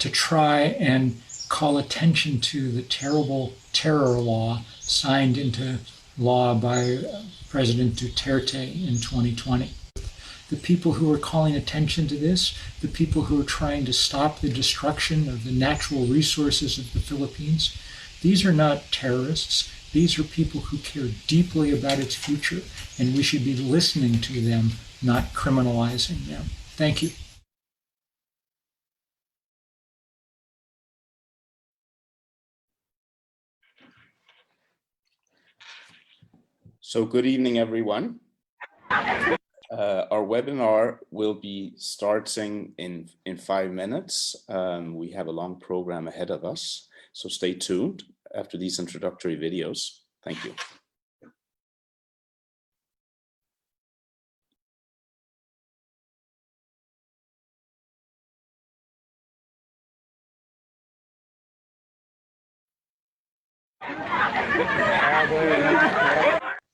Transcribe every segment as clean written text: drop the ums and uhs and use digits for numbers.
to try and call attention to the terrible terror law signed into law by President Duterte in 2020. The people who are calling attention to this, the people who are trying to stop the destruction of the natural resources of the Philippines, these are not terrorists. These are people who care deeply about its future, and we should be listening to them, not criminalizing them. Thank you. So good evening, everyone. Our webinar will be starting in 5 minutes. We have a long program ahead of us, so stay tuned after these introductory videos. Thank you.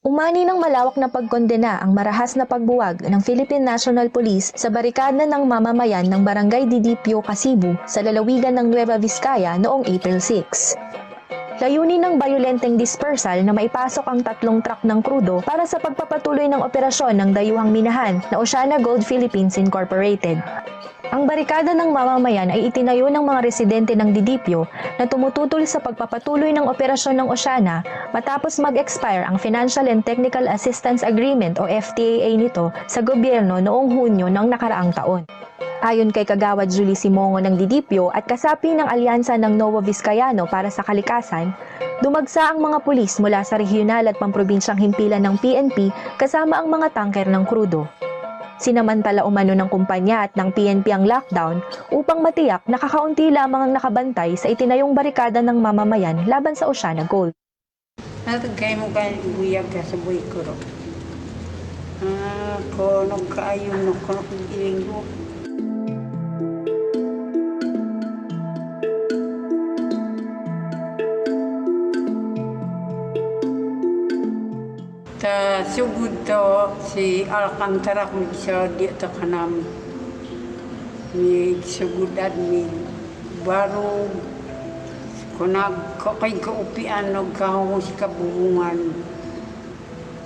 Umani ng malawak na pagkondena ang marahas na pagbuwag ng Philippine National Police sa barikada ng mamamayan ng Barangay Didipio, Kasibu sa lalawigan ng Nueva Vizcaya noong April 6. Layunin ng bayolenteng dispersal na maipasok ang 3 truck ng krudo para sa pagpapatuloy ng operasyon ng dayuhang minahan na OHCHR Gold Philippines Incorporated. Ang barikada ng mamamayan ay itinayo ng mga residente ng Didipio na tumututol sa pagpapatuloy ng operasyon ng OHCHR matapos mag-expire ang Financial and Technical Assistance Agreement o FTAA nito sa gobyerno noong Hunyo ng nakaraang taon. Ayon kay Kagawad Julie Simongo ng Didipio at kasapi ng alyansa ng Novo Vizcayano para sa Kalikasan, dumagsa ang mga pulis mula sa regional at pamprobinsyang himpilan ng PNP kasama ang mga tangker ng krudo. Sinamantala umano ng kumpanya at ng PNP ang lockdown upang matiyak na kakaunti lamang ang nakabantay sa itinayong barikada ng mamamayan laban sa OHCHR Gold. Natagay mo ka buyag ka sa buhay ko ro. Ko nagkaayon ko iling ko. Ta sugod to si Alcantara kung sa di ta kanam ni sugudad mi baru kunag kay kaupian og kahong si kabuhungan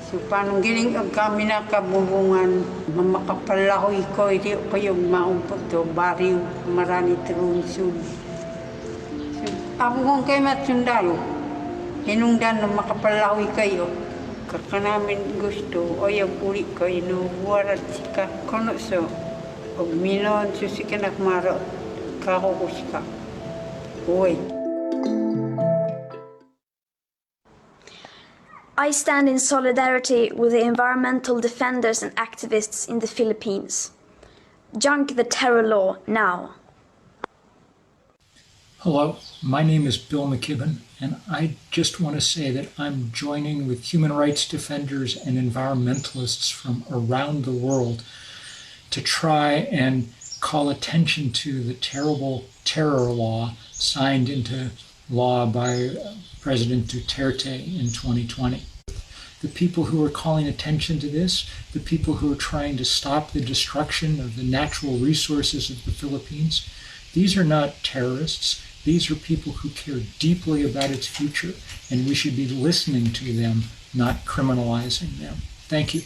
so panong giling og kami na kabuhungan makapalahoy ko iti payog maumpot to bari marani trunsud so abong kay matsundalo hinungdan na makapalahoy kayo kakanamin gusto o yung uli ko inuwarat sika kono so o minon susika nakmaro kakukusika uy. I stand in solidarity with the environmental defenders and activists in the Philippines. Junk the terror law now. Hello, my name is Bill McKibben, and I just want to say that I'm joining with human rights defenders and environmentalists from around the world to try and call attention to the terrible terror law signed into law by President Duterte in 2020. The people who are calling attention to this, the people who are trying to stop the destruction of the natural resources of the Philippines, these are not terrorists. These are people who care deeply about its future, and we should be listening to them, not criminalizing them. Thank you.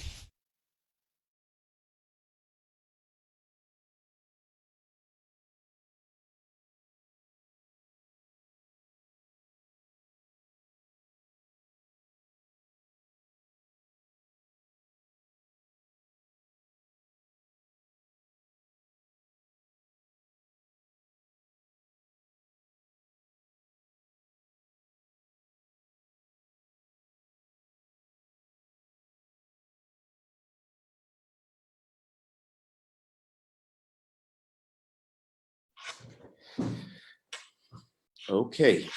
Okay.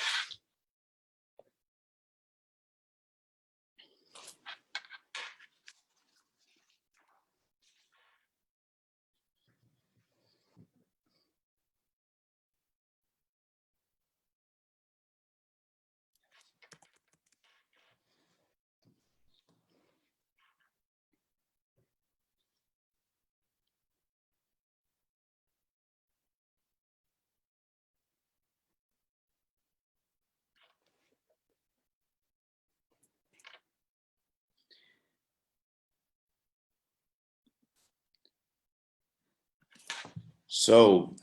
So,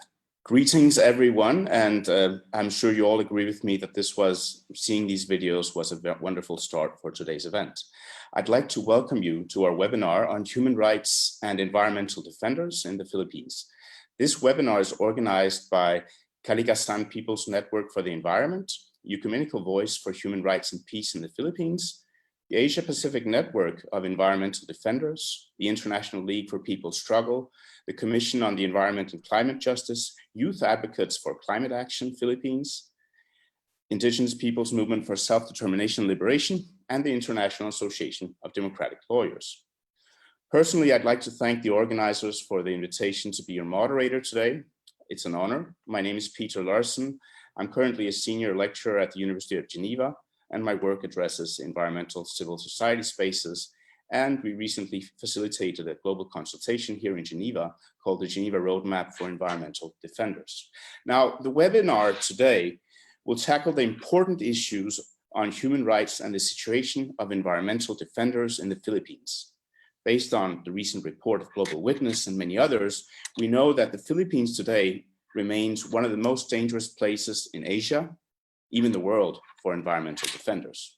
greetings everyone, and I'm sure you all agree with me that seeing these videos was a wonderful start for today's event. I'd like to welcome you to our webinar on human rights and environmental defenders in the Philippines. This webinar is organized by Kalikasan People's Network for the Environment, Ecumenical Voice for Human Rights and Peace in the Philippines, the Asia Pacific Network of Environmental Defenders, the International League for People's Struggle, the Commission on the Environment and Climate Justice, Youth Advocates for Climate Action Philippines, Indigenous Peoples Movement for Self-Determination and Liberation, and the International Association of Democratic Lawyers. Personally, I'd like to thank the organizers for the invitation to be your moderator today. It's an honor. My name is Peter Larsen. I'm currently a senior lecturer at the University of Geneva, and my work addresses environmental civil society spaces. And we recently facilitated a global consultation here in Geneva called the Geneva Roadmap for Environmental Defenders. Now, the webinar today will tackle the important issues on human rights and the situation of environmental defenders in the Philippines. Based on the recent report of Global Witness and many others, we know that the Philippines today remains one of the most dangerous places in Asia, even the world, for environmental defenders.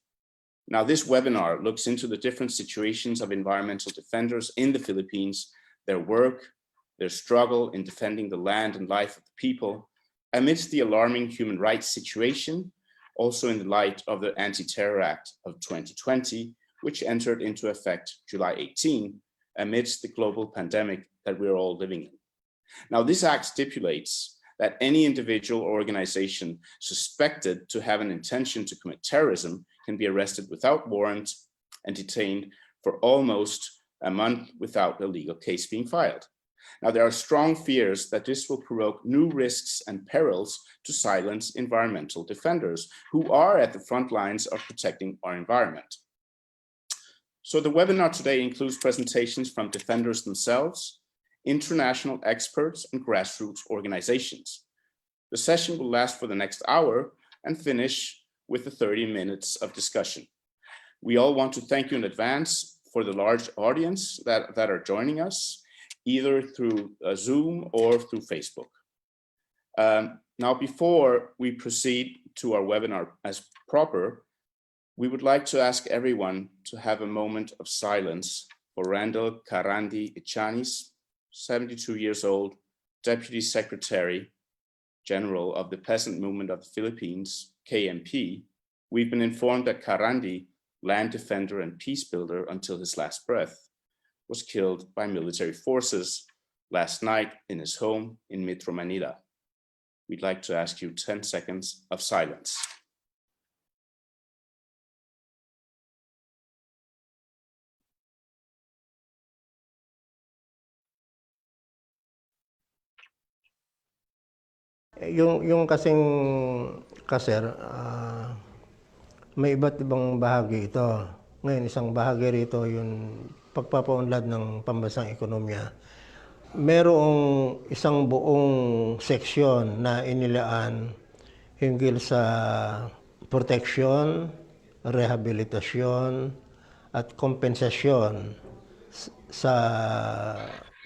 Now, this webinar looks into the different situations of environmental defenders in the Philippines, their work, their struggle in defending the land and life of the people, amidst the alarming human rights situation, also in the light of the Anti-Terror Act of 2020, which entered into effect July 18, amidst the global pandemic that we're all living in. Now, this act stipulates that any individual or organization suspected to have an intention to commit terrorism can be arrested without warrant and detained for almost a month without a legal case being filed. Now, there are strong fears that this will provoke new risks and perils to silence environmental defenders who are at the front lines of protecting our environment. So the webinar today includes presentations from defenders themselves, international experts, and grassroots organizations. The session will last for the next hour and finish with the 30 minutes of discussion. We all want to thank you in advance for the large audience that are joining us, either through Zoom or through Facebook. Now, before we proceed to our webinar as proper, we would like to ask everyone to have a moment of silence for Randall Karandi Ichanis, 72 years old, Deputy Secretary General of the Peasant Movement of the Philippines, KMP. We've been informed that Karandi, land defender and peace builder until his last breath, was killed by military forces last night in his home in Metro Manila. We'd like to ask you 10 seconds of silence. Yung kasing kaser, may iba't ibang bahagi ito. Ngayon, isang bahagi rito yung pagpapaunlad ng pambansang ekonomiya. Merong isang buong seksyon na inilaan hinggil sa proteksyon, rehabilitasyon, at kompensasyon sa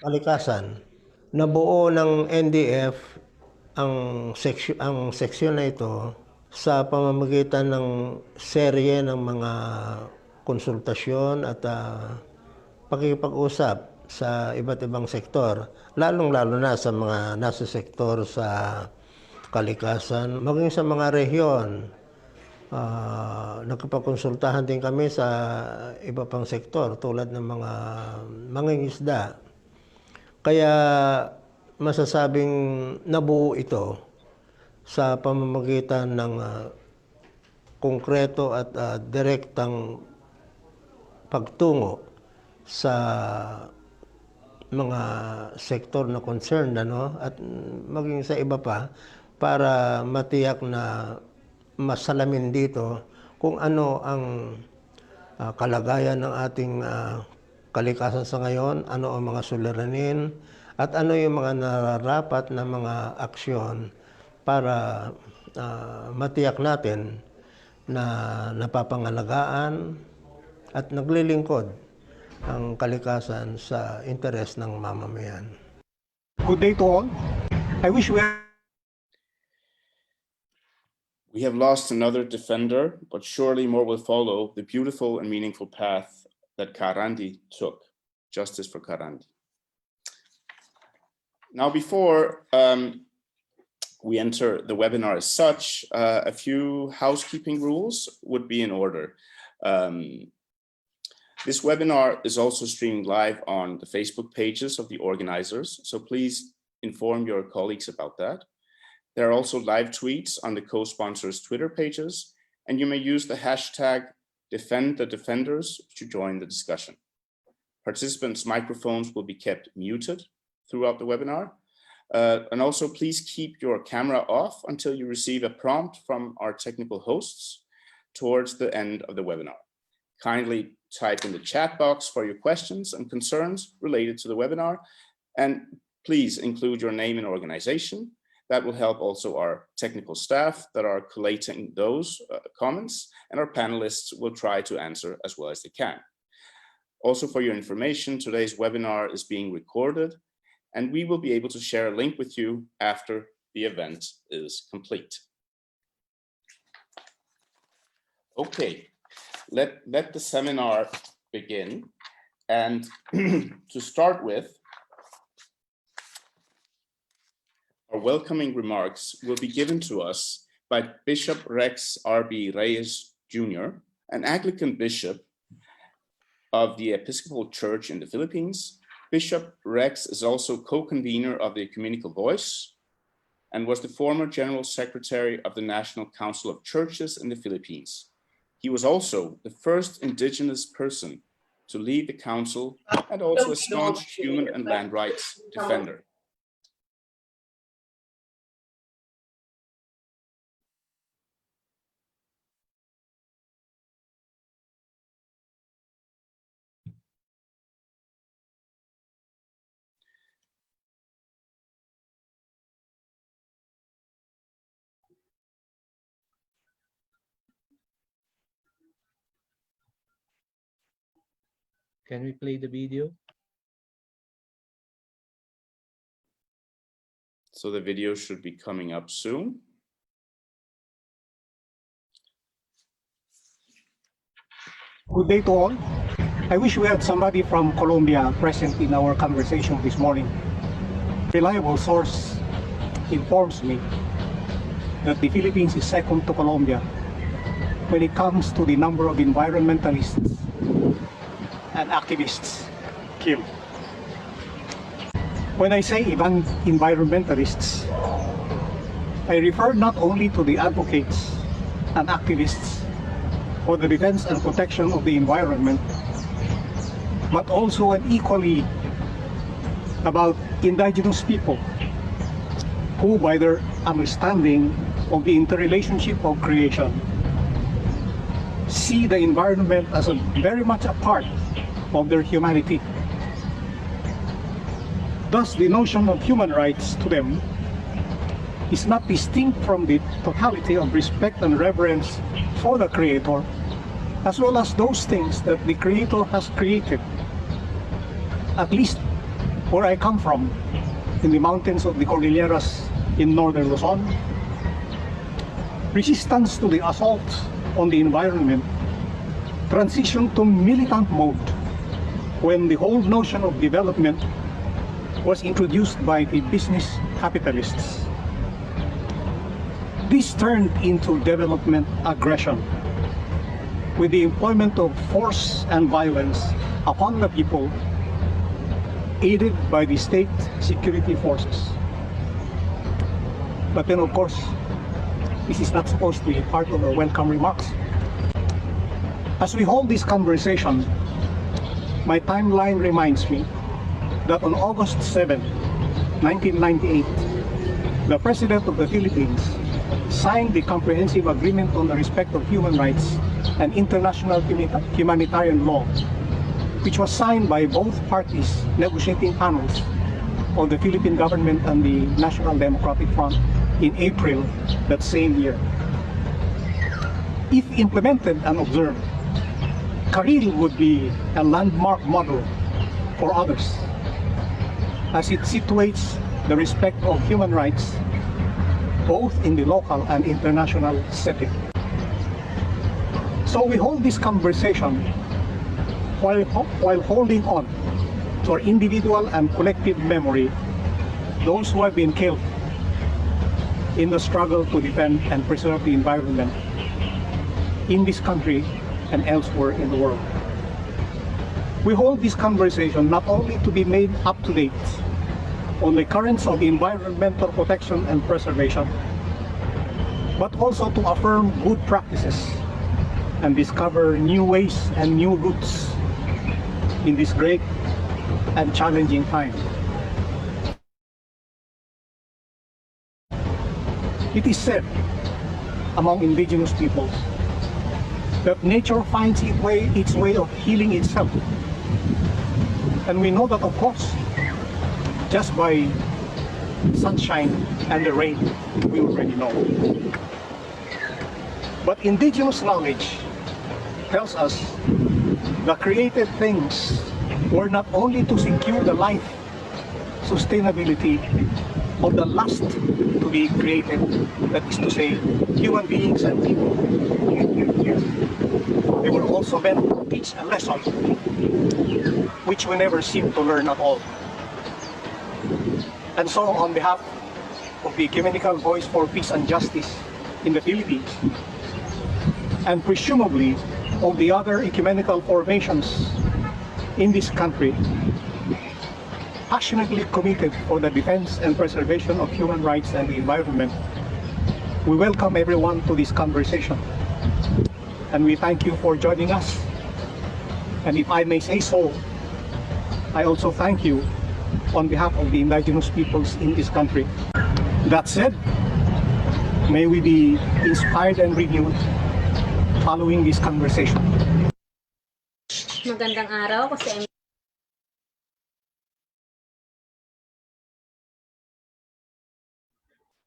kalikasan. Nabuo ng NDF ang seksyon na ito sa pamamagitan ng serye ng mga konsultasyon at pakikipag-usap sa iba't ibang sektor, lalong-lalo na sa mga nasa sektor sa kalikasan, maging sa mga rehiyon. Nagkapagkonsultahan din kami sa iba pang sektor tulad ng mga mangingisda. Kaya masasabing nabuo ito sa pamamagitan ng konkreto at direktang pagtungo sa mga sektor na concerned, at maging sa iba pa, para matiyak na masalamin dito kung ano ang kalagayan ng ating kalikasan sa ngayon, ano ang mga suliranin, at ano yung mga nararapat na mga aksyon para matiyak natin na napapangalagaan at naglilingkod ang kalikasan sa interes ng mamamayan. Good day to all. I wish we have lost another defender, but surely more will follow the beautiful and meaningful path that Karandi took. Justice for Karandi. Now, before we enter the webinar as such, a few housekeeping rules would be in order. This webinar is also streamed live on the Facebook pages of the organizers, so please inform your colleagues about that. There are also live tweets on the co-sponsors' Twitter pages, and you may use the hashtag #DefendTheDefenders to join the discussion. Participants' microphones will be kept muted throughout the webinar. And also please keep your camera off until you receive a prompt from our technical hosts towards the end of the webinar. Kindly type in the chat box for your questions and concerns related to the webinar, and please include your name and organization. That will help also our technical staff that are collating those comments, and our panelists will try to answer as well as they can. Also, for your information, today's webinar is being recorded, and we will be able to share a link with you after the event is complete. Okay, let the seminar begin. And to start with, our welcoming remarks will be given to us by Bishop Rex R.B. Reyes Jr., an Anglican bishop of the Episcopal Church in the Philippines. Bishop Rex is also co-convener of the Ecumenical Voice and was the former General Secretary of the National Council of Churches in the Philippines. He was also the first indigenous person to lead the council and also a staunch human and land rights defender. Can we play the video? So the video should be coming up soon. Good day to all. I wish we had somebody from Colombia present in our conversation this morning. Reliable source informs me that the Philippines is second to Colombia when it comes to the number of environmentalists and activists killed. When I say environmentalists, I refer not only to the advocates and activists for the defense and protection of the environment, but also and equally about indigenous people who, by their understanding of the interrelationship of creation, see the environment as very much a part of their humanity. Thus, the notion of human rights to them is not distinct from the totality of respect and reverence for the Creator, as well as those things that the Creator has created. At least where I come from, in the mountains of the Cordilleras in northern Luzon, resistance to the assault on the environment transitioned to militant mode when the whole notion of development was introduced by the business capitalists. This turned into development aggression, with the employment of force and violence upon the people, aided by the state security forces. But then, of course, this is not supposed to be part of the welcome remarks. As we hold this conversation, my timeline reminds me that on August 7, 1998, the President of the Philippines signed the Comprehensive Agreement on the Respect of Human Rights and International Humanitarian Law, which was signed by both parties negotiating panels of the Philippine government and the National Democratic Front in April that same year. If implemented and observed, Karil would be a landmark model for others, as it situates the respect of human rights, both in the local and international setting. So we hold this conversation while holding on to our individual and collective memory, those who have been killed in the struggle to defend and preserve the environment in this country and elsewhere in the world. We hold this conversation not only to be made up to date on the currents of environmental protection and preservation, but also to affirm good practices and discover new ways and new routes in this great and challenging time. It is said among indigenous peoples that nature finds its way of healing itself. And we know that, of course, just by sunshine and the rain, we already know. But indigenous knowledge tells us the created things were not only to secure the life, sustainability of the last to be created, that is to say, human beings and people. They were also meant to teach a lesson which we never seem to learn at all. And so, on behalf of the Ecumenical Voice for Peace and Justice in the Philippines, and presumably of the other ecumenical formations in this country, passionately committed for the defense and preservation of human rights and the environment, we welcome everyone to this conversation. And we thank you for joining us. And if I may say so, I also thank you on behalf of the indigenous peoples in this country. That said, may we be inspired and renewed following this conversation. Magandang araw kasi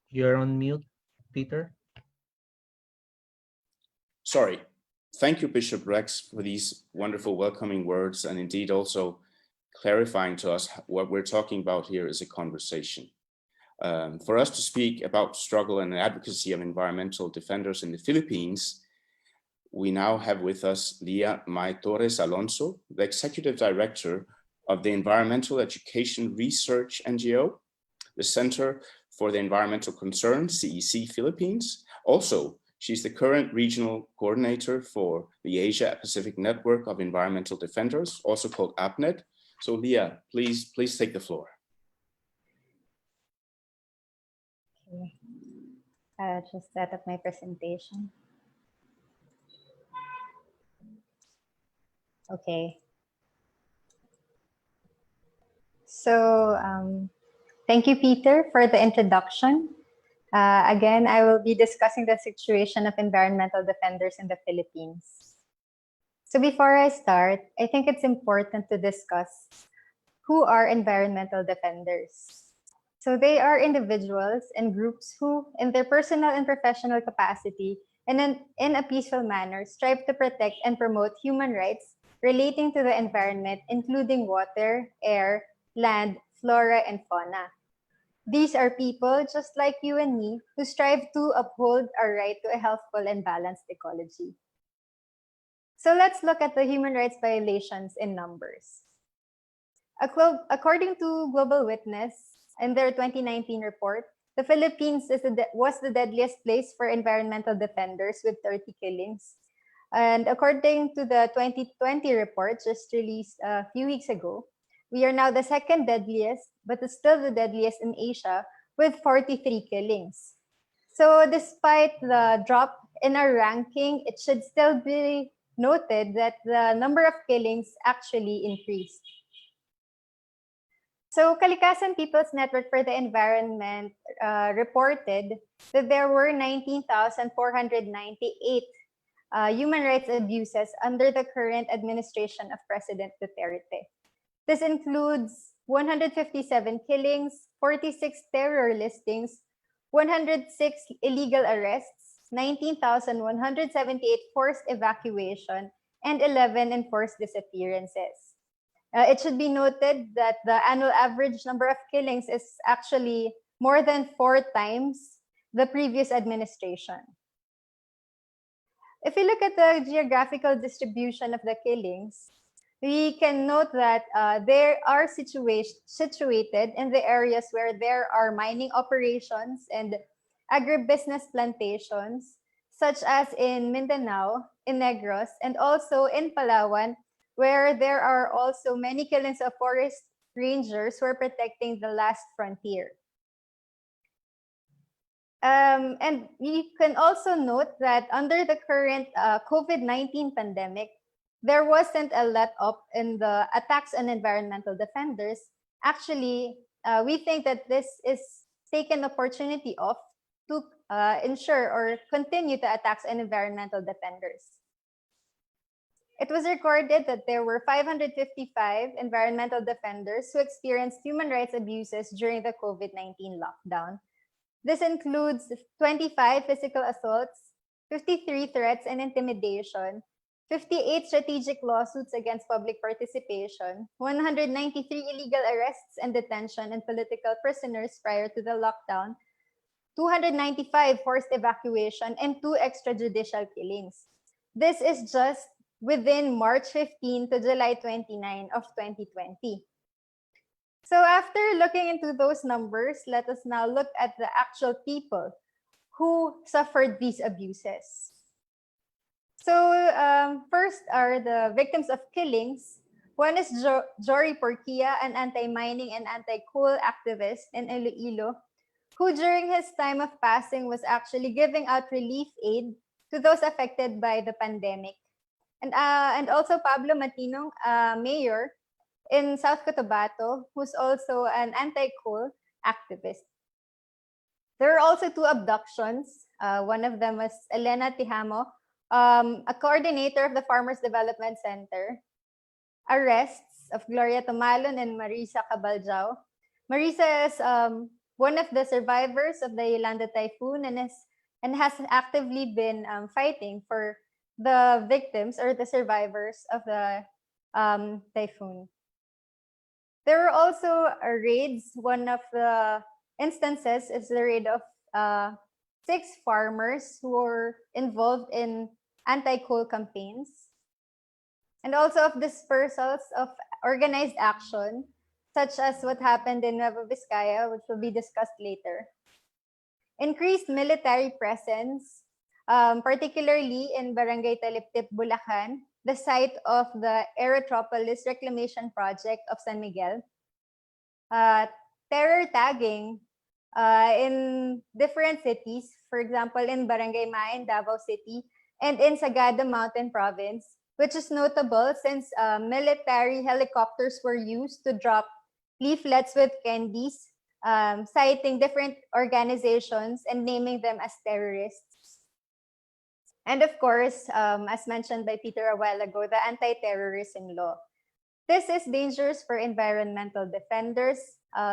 You're on mute, Peter. Sorry. Thank you, Bishop Rex, for these wonderful welcoming words, and indeed also clarifying to us what we're talking about here is a conversation. For us to speak about struggle and advocacy of environmental defenders in the Philippines, we now have with us Lia May Torres Alonso, the Executive Director of the Environmental Education Research NGO, the Center for the Environmental Concern, CEC Philippines. Also, she's the current regional coordinator for the Asia Pacific Network of Environmental Defenders, also called APNED. So Lia, please take the floor. Okay. I'll just set up my presentation. Okay. So thank you, Peter, for the introduction. Again, I will be discussing the situation of environmental defenders in the Philippines. So before I start, I think it's important to discuss who are environmental defenders. So they are individuals and groups who, in their personal and professional capacity, and in a peaceful manner, strive to protect and promote human rights relating to the environment, including water, air, land, flora, and fauna. These are people just like you and me who strive to uphold our right to a healthful and balanced ecology. So let's look at the human rights violations in numbers. According to Global Witness, in their 2019 report, the Philippines was the deadliest place for environmental defenders with 30 killings. And according to the 2020 report just released a few weeks ago, we are now the second deadliest, but still the deadliest in Asia with 43 killings. So despite the drop in our ranking, it should still be noted that the number of killings actually increased. So Kalikasan People's Network for the Environment reported that there were 19,498 human rights abuses under the current administration of President Duterte. This includes 157 killings, 46 terror listings, 106 illegal arrests, 19,178 forced evacuation, and 11 enforced disappearances. It should be noted that the annual average number of killings is actually more than 4 times the previous administration. If we look at the geographical distribution of the killings, we can note that they are situated in the areas where there are mining operations and agribusiness plantations, such as in Mindanao, in Negros, and also in Palawan, where there are also many killings of forest rangers who are protecting the last frontier. And we can also note that under the current COVID-19 pandemic, there wasn't a let-up in the attacks on environmental defenders. Actually, we think that this is taken opportunity of to ensure or continue the attacks on environmental defenders. It was recorded that there were 555 environmental defenders who experienced human rights abuses during the COVID-19 lockdown. This includes 25 physical assaults, 53 threats and intimidation, 58 strategic lawsuits against public participation, 193 illegal arrests and detention and political prisoners prior to the lockdown, 295 forced evacuation, and 2 extrajudicial killings. This is just within March 15 to July 29 of 2020. So after looking into those numbers, let us now look at the actual people who suffered these abuses. So first are the victims of killings. One is Jory Porquia, an anti-mining and anti-coal activist in Iloilo, who during his time of passing was actually giving out relief aid to those affected by the pandemic. And also Pablo Matinong, mayor in South Cotabato, who's also an anti-coal activist. There are also 2 abductions. One of them was Elena Tijamo, a coordinator of the Farmers Development Center. Arrests of Gloria Tumalon and Marisa Cabaljao. Marisa is one of the survivors of the Yolanda typhoon and has actively been fighting for the victims or the survivors of the typhoon. There were also raids. One of the instances is the raid of 6 farmers who were involved in anti-coal campaigns, and also of dispersals of organized action, such as what happened in Nueva Vizcaya, which will be discussed later. Increased military presence, particularly in Barangay Taliptip, Bulacan, the site of the Aerotropolis Reclamation Project of San Miguel. Terror tagging in different cities, for example, in Barangay Main, Davao City, and in Sagada Mountain Province, which is notable since military helicopters were used to drop leaflets with candies, citing different organizations and naming them as terrorists. And of course, as mentioned by Peter a while ago, the anti-terrorism law. This is dangerous for environmental defenders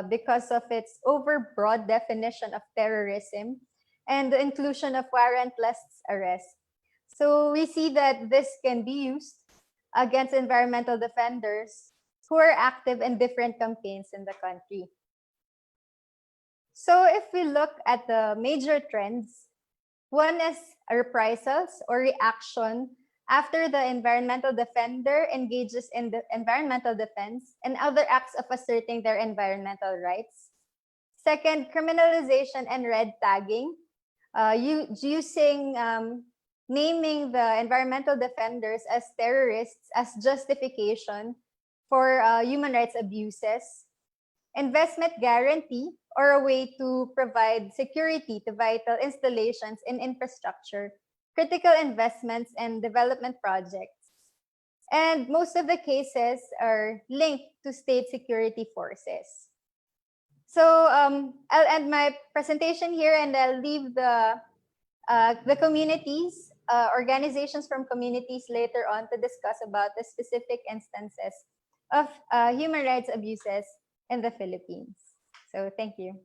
because of its overbroad definition of terrorism and the inclusion of warrantless arrest. So we see that this can be used against environmental defenders who are active in different campaigns in the country. So if we look at the major trends, one is reprisals or reaction after the environmental defender engages in the environmental defense and other acts of asserting their environmental rights. Second, criminalization and red tagging, using naming the environmental defenders as terrorists as justification for human rights abuses. Investment guarantee, or a way to provide security to vital installations in infrastructure, critical investments, and development projects. And most of the cases are linked to state security forces. So I'll end my presentation here and I'll leave the communities, organizations from communities later on to discuss about the specific instances of human rights abuses in the Philippines. So thank you.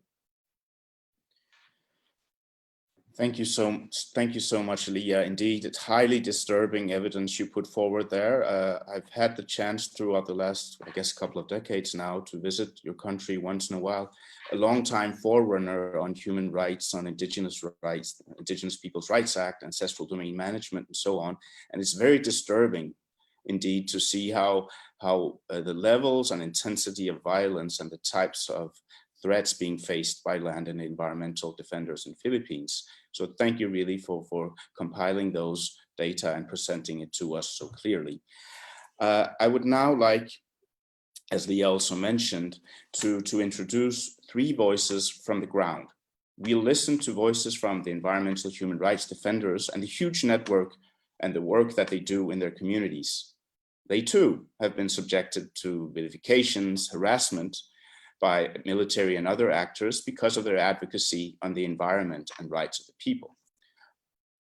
Thank you so much, Leah. Indeed, it's highly disturbing evidence you put forward there. I've had the chance throughout the last, I guess, couple of decades now to visit your country once in a while. A long-time forerunner on human rights, on indigenous rights, Indigenous Peoples' Rights Act, ancestral domain management, and so on. And it's very disturbing, indeed, to see how the levels and intensity of violence and the types of threats being faced by land and environmental defenders in Philippines. So thank you really for compiling those data and presenting it to us so clearly. I would now like, as Leah also mentioned, to introduce 3 voices from the ground. We'll listen to voices from the environmental human rights defenders and the huge network and the work that they do in their communities. They too have been subjected to vilifications, harassment by military and other actors because of their advocacy on the environment and rights of the people.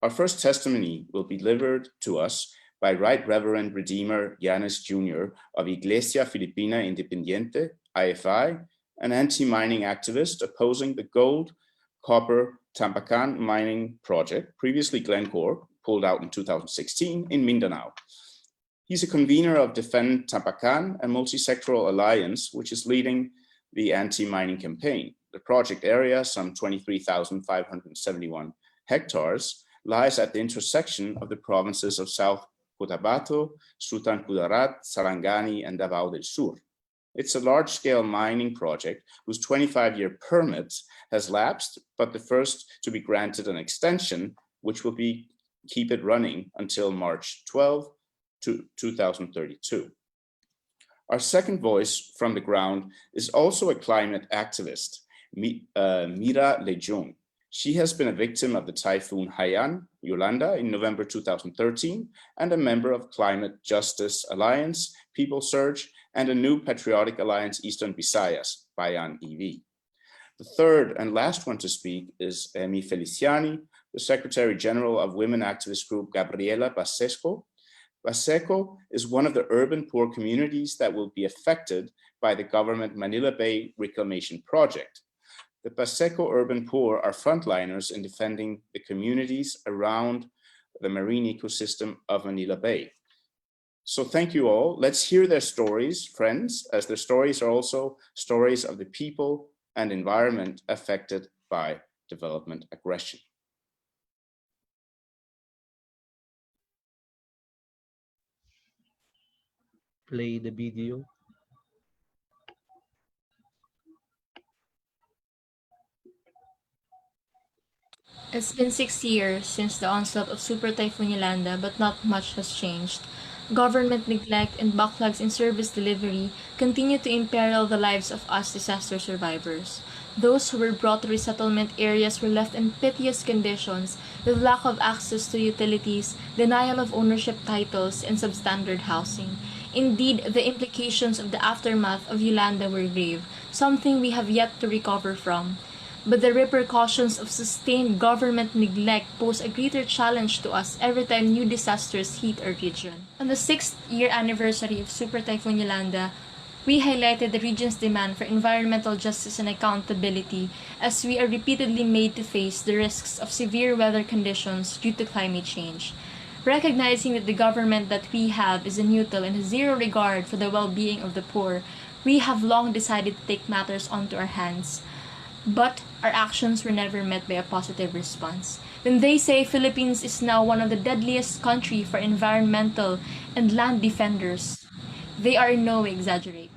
Our first testimony will be delivered to us by Right Reverend Redeemer Yanis Jr. of Iglesia Filipina Independiente, IFI, an anti-mining activist opposing the gold, copper, Tampakan mining project, previously Glencore, pulled out in 2016 in Mindanao. He's a convener of Defend Tampakan, a multi-sectoral alliance which is leading the anti-mining campaign. The project area, some 23,571 hectares, lies at the intersection of the provinces of South Cotabato, Sultan Kudarat, Sarangani, and Davao del Sur. It's a large-scale mining project whose 25-year permit has lapsed, but the first to be granted an extension, which will keep it running until March 12, 2032. Our second voice from the ground is also a climate activist, Mira Lejung. She has been a victim of the typhoon Haiyan, Yolanda, in November 2013, and a member of Climate Justice Alliance, People Surge, and a new patriotic alliance, Eastern Visayas, Bayan EV. The third and last one to speak is Emi Feliciani, the Secretary General of women activist group Gabriela Basesco. Baseco is one of the urban poor communities that will be affected by the government Manila Bay Reclamation Project. The Baseco urban poor are frontliners in defending the communities around the marine ecosystem of Manila Bay. So thank you all. Let's hear their stories, friends, as their stories are also stories of the people and environment affected by development aggression. Play the video. It's been 6 years since the onslaught of Super Typhoon Yolanda, but not much has changed. Government neglect and backlogs in service delivery continue to imperil the lives of us disaster survivors. Those who were brought to resettlement areas were left in piteous conditions with lack of access to utilities, denial of ownership titles, and substandard housing. Indeed, the implications of the aftermath of Yolanda were grave, something we have yet to recover from. But the repercussions of sustained government neglect pose a greater challenge to us every time new disasters hit our region. On the 6th year anniversary of Super Typhoon Yolanda, we highlighted the region's demand for environmental justice and accountability as we are repeatedly made to face the risks of severe weather conditions due to climate change. Recognizing that the government that we have is neutral and has zero regard for the well-being of the poor, we have long decided to take matters onto our hands. But our actions were never met by a positive response. When they say Philippines is now one of the deadliest countries for environmental and land defenders, they are in no way exaggerate.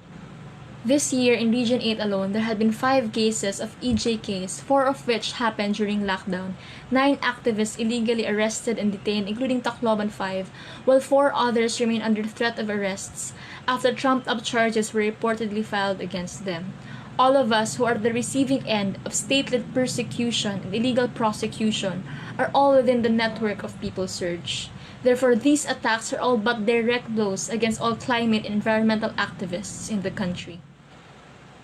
This year in Region 8 alone, there had been 5 cases of EJKs, 4 of which happened during lockdown, 9 activists illegally arrested and detained, including Tacloban 5, while 4 others remain under threat of arrests after trumped-up charges were reportedly filed against them. All of us who are the receiving end of state-led persecution and illegal prosecution are all within the network of People Surge. Therefore, these attacks are all but direct blows against all climate and environmental activists in the country.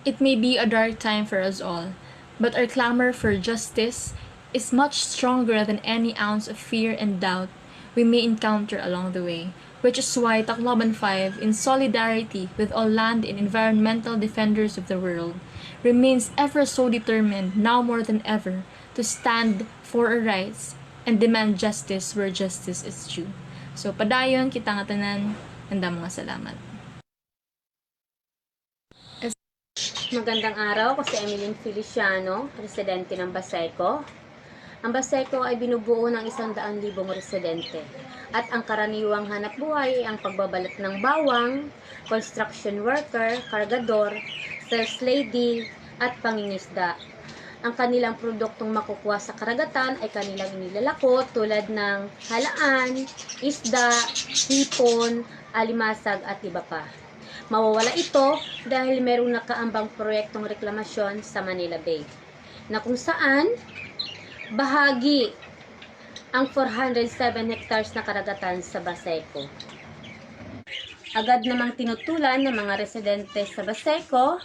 It may be a dark time for us all, but our clamor for justice is much stronger than any ounce of fear and doubt we may encounter along the way, which is why Tacloban 5, in solidarity with all land and environmental defenders of the world, remains ever so determined, now more than ever, to to stand for our rights and demand justice where justice is due. So padayon kita nga tanan, handa mga salamat. Magandang araw, ako si Emeline Feliciano, residente ng Baseco. Ang Baseco ay binubuo ng 100,000 residente at ang karaniwang hanap buhay ay ang pagbabalat ng bawang, construction worker, kargador, sales lady at pangingisda. Ang kanilang produktong makukuha sa karagatan ay kanilang inilalako tulad ng halaan, isda, hipon, alimasag at iba pa. Mawawala ito dahil merong nakaambang proyektong reklamasyon sa Manila Bay na kung saan bahagi ang 407 hectares na karagatan sa Baseco. Agad namang tinutulan ng mga residente sa Baseco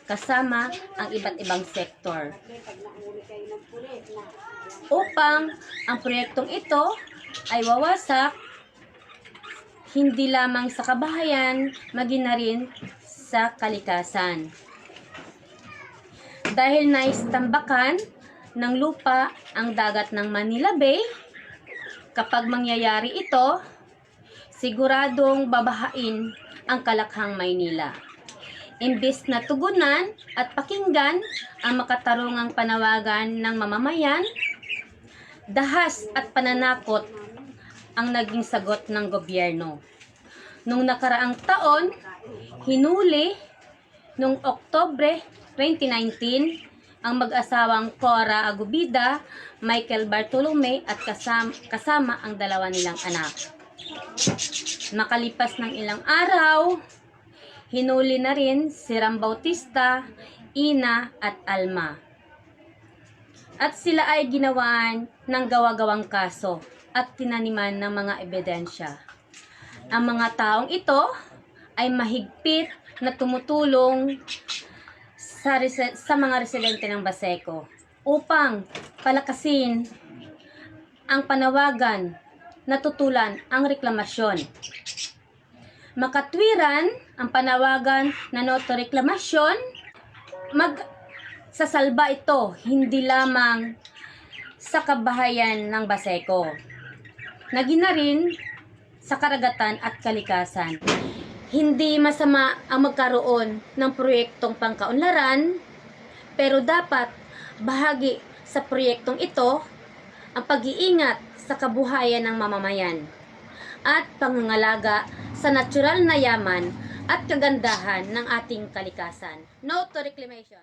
kasama ang iba't ibang sektor upang ang proyektong ito ay wawasak hindi lamang sa kabahayan, maging na rin sa kalikasan. Dahil naistambakan ng lupa ang dagat ng Manila Bay, kapag mangyayari ito, siguradong babahain ang Kalakhang Maynila. Imbis na tugunan at pakinggan ang makatarungang panawagan ng mamamayan, dahas at pananakot ang naging sagot ng gobyerno. Nung nakaraang taon, hinuli nung Oktubre 2019 ang mag-asawang Cora Agubida, Michael Bartolome at kasama ang dalawa nilang anak. Makalipas ng ilang araw, hinuli na rin si Ram Bautista, Ina at Alma. At sila ay ginawaan ng gawa-gawang kaso at tinaniman ng mga ebidensya. Ang mga taong ito ay mahigpit na tumutulong sa mga residente ng Baseco upang palakasin ang panawagan na tutulan ang reklamasyon. Makatwiran ang panawagan na noto reklamasyon, magsasalba ito hindi lamang sa kabahayan ng Baseco, naging na rin sa karagatan at kalikasan. Hindi masama ang magkaroon ng proyektong pangkaunlaran, pero dapat bahagi sa proyektong ito ang pag-iingat sa kabuhayan ng mamamayan at pangangalaga sa natural na yaman at kagandahan ng ating kalikasan. No to reclamation.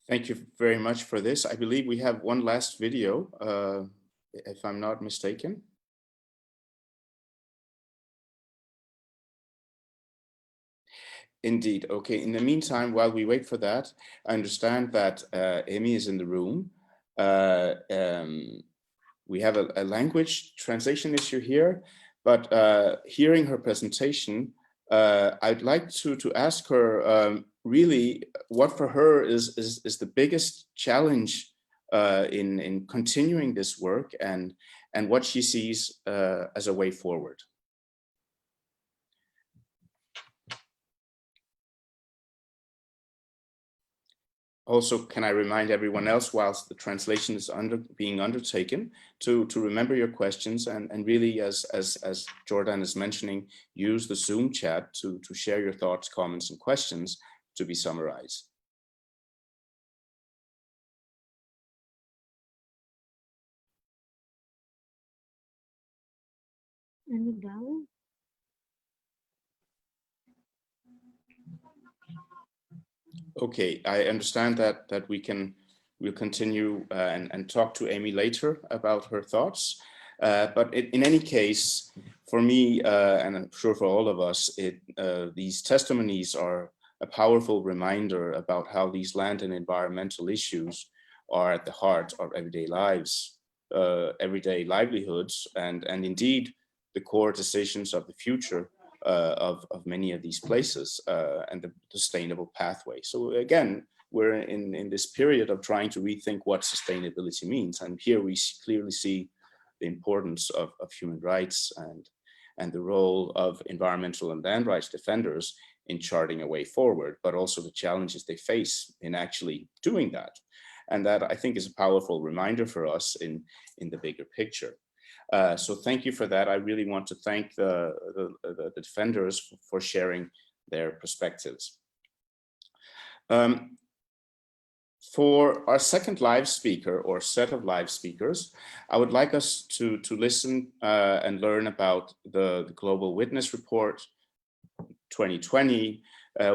Thank you very much for this. I believe we have one last video, if I'm not mistaken. Indeed. Okay. In the meantime, while we wait for that, I understand that Amy is in the room. We have a language translation issue here, but hearing her presentation, I'd like to ask her really what for her is the biggest challenge in continuing this work and what she sees as a way forward. Also, can I remind everyone else, whilst the translation is being undertaken, to remember your questions and really, as Jordan is mentioning, use the Zoom chat to share your thoughts, comments, and questions to be summarized. Okay, I understand that we'll continue and talk to Amy later about her thoughts. But in any case, for me, and I'm sure for all of us, these testimonies are a powerful reminder about how these land and environmental issues are at the heart of everyday lives, everyday livelihoods, and indeed the core decisions of the future of many of these places and the sustainable pathway. So again, we're in this period of trying to rethink what sustainability means. And here we clearly see the importance of human rights and the role of environmental and land rights defenders in charting a way forward, but also the challenges they face in actually doing that. And that, I think, is a powerful reminder for us in the bigger picture. So thank you for that. I really want to thank the defenders for sharing their perspectives. For our second live speaker, or set of live speakers, I would like us to listen and learn about the Global Witness Report 2020,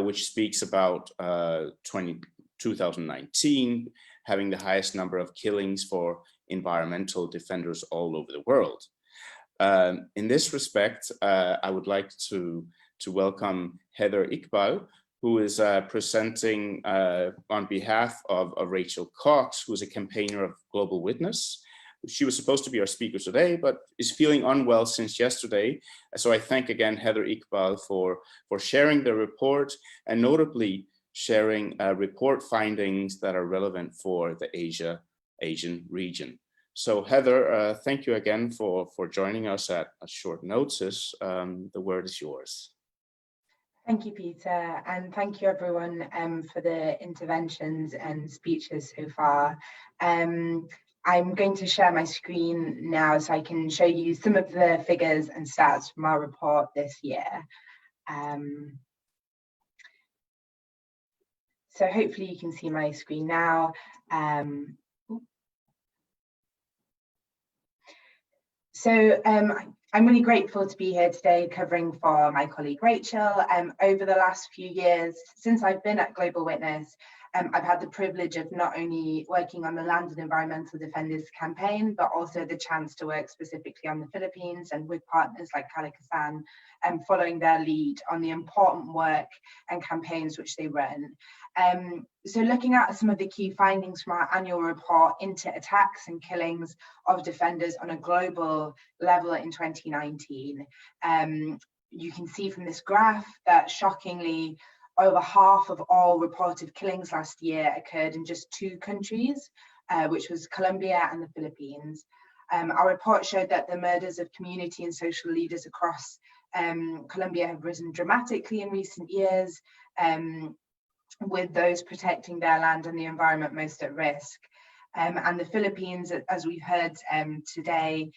which speaks about 2019 having the highest number of killings for environmental defenders all over the world. In this respect, I would like to welcome Heather Iqbal, who is presenting on behalf of Rachel Cox, who is a campaigner of Global Witness. She was supposed to be our speaker today, but is feeling unwell since yesterday. So I thank again Heather Iqbal for sharing the report, and notably sharing report findings that are relevant for the Asian region. So Heather, thank you again for joining us at a short notice. The word is yours. Thank you, Peter, and thank you everyone for the interventions and speeches so far. I'm going to share my screen now so I can show you some of the figures and stats from our report this year. So hopefully you can see my screen now. I'm really grateful to be here today covering for my colleague Rachel. Over the last few years, since I've been at Global Witness, I've had the privilege of not only working on the Land and Environmental Defenders campaign, but also the chance to work specifically on the Philippines and with partners like Kalikasan, following their lead on the important work and campaigns which they run. So looking at some of the key findings from our annual report into attacks and killings of defenders on a global level in 2019, you can see from this graph that shockingly, over half of all reported killings last year occurred in just 2 countries, which was Colombia and the Philippines. Our report showed that the murders of community and social leaders across Colombia have risen dramatically in recent years, with those protecting their land and the environment most at risk. And the Philippines, as we've heard today,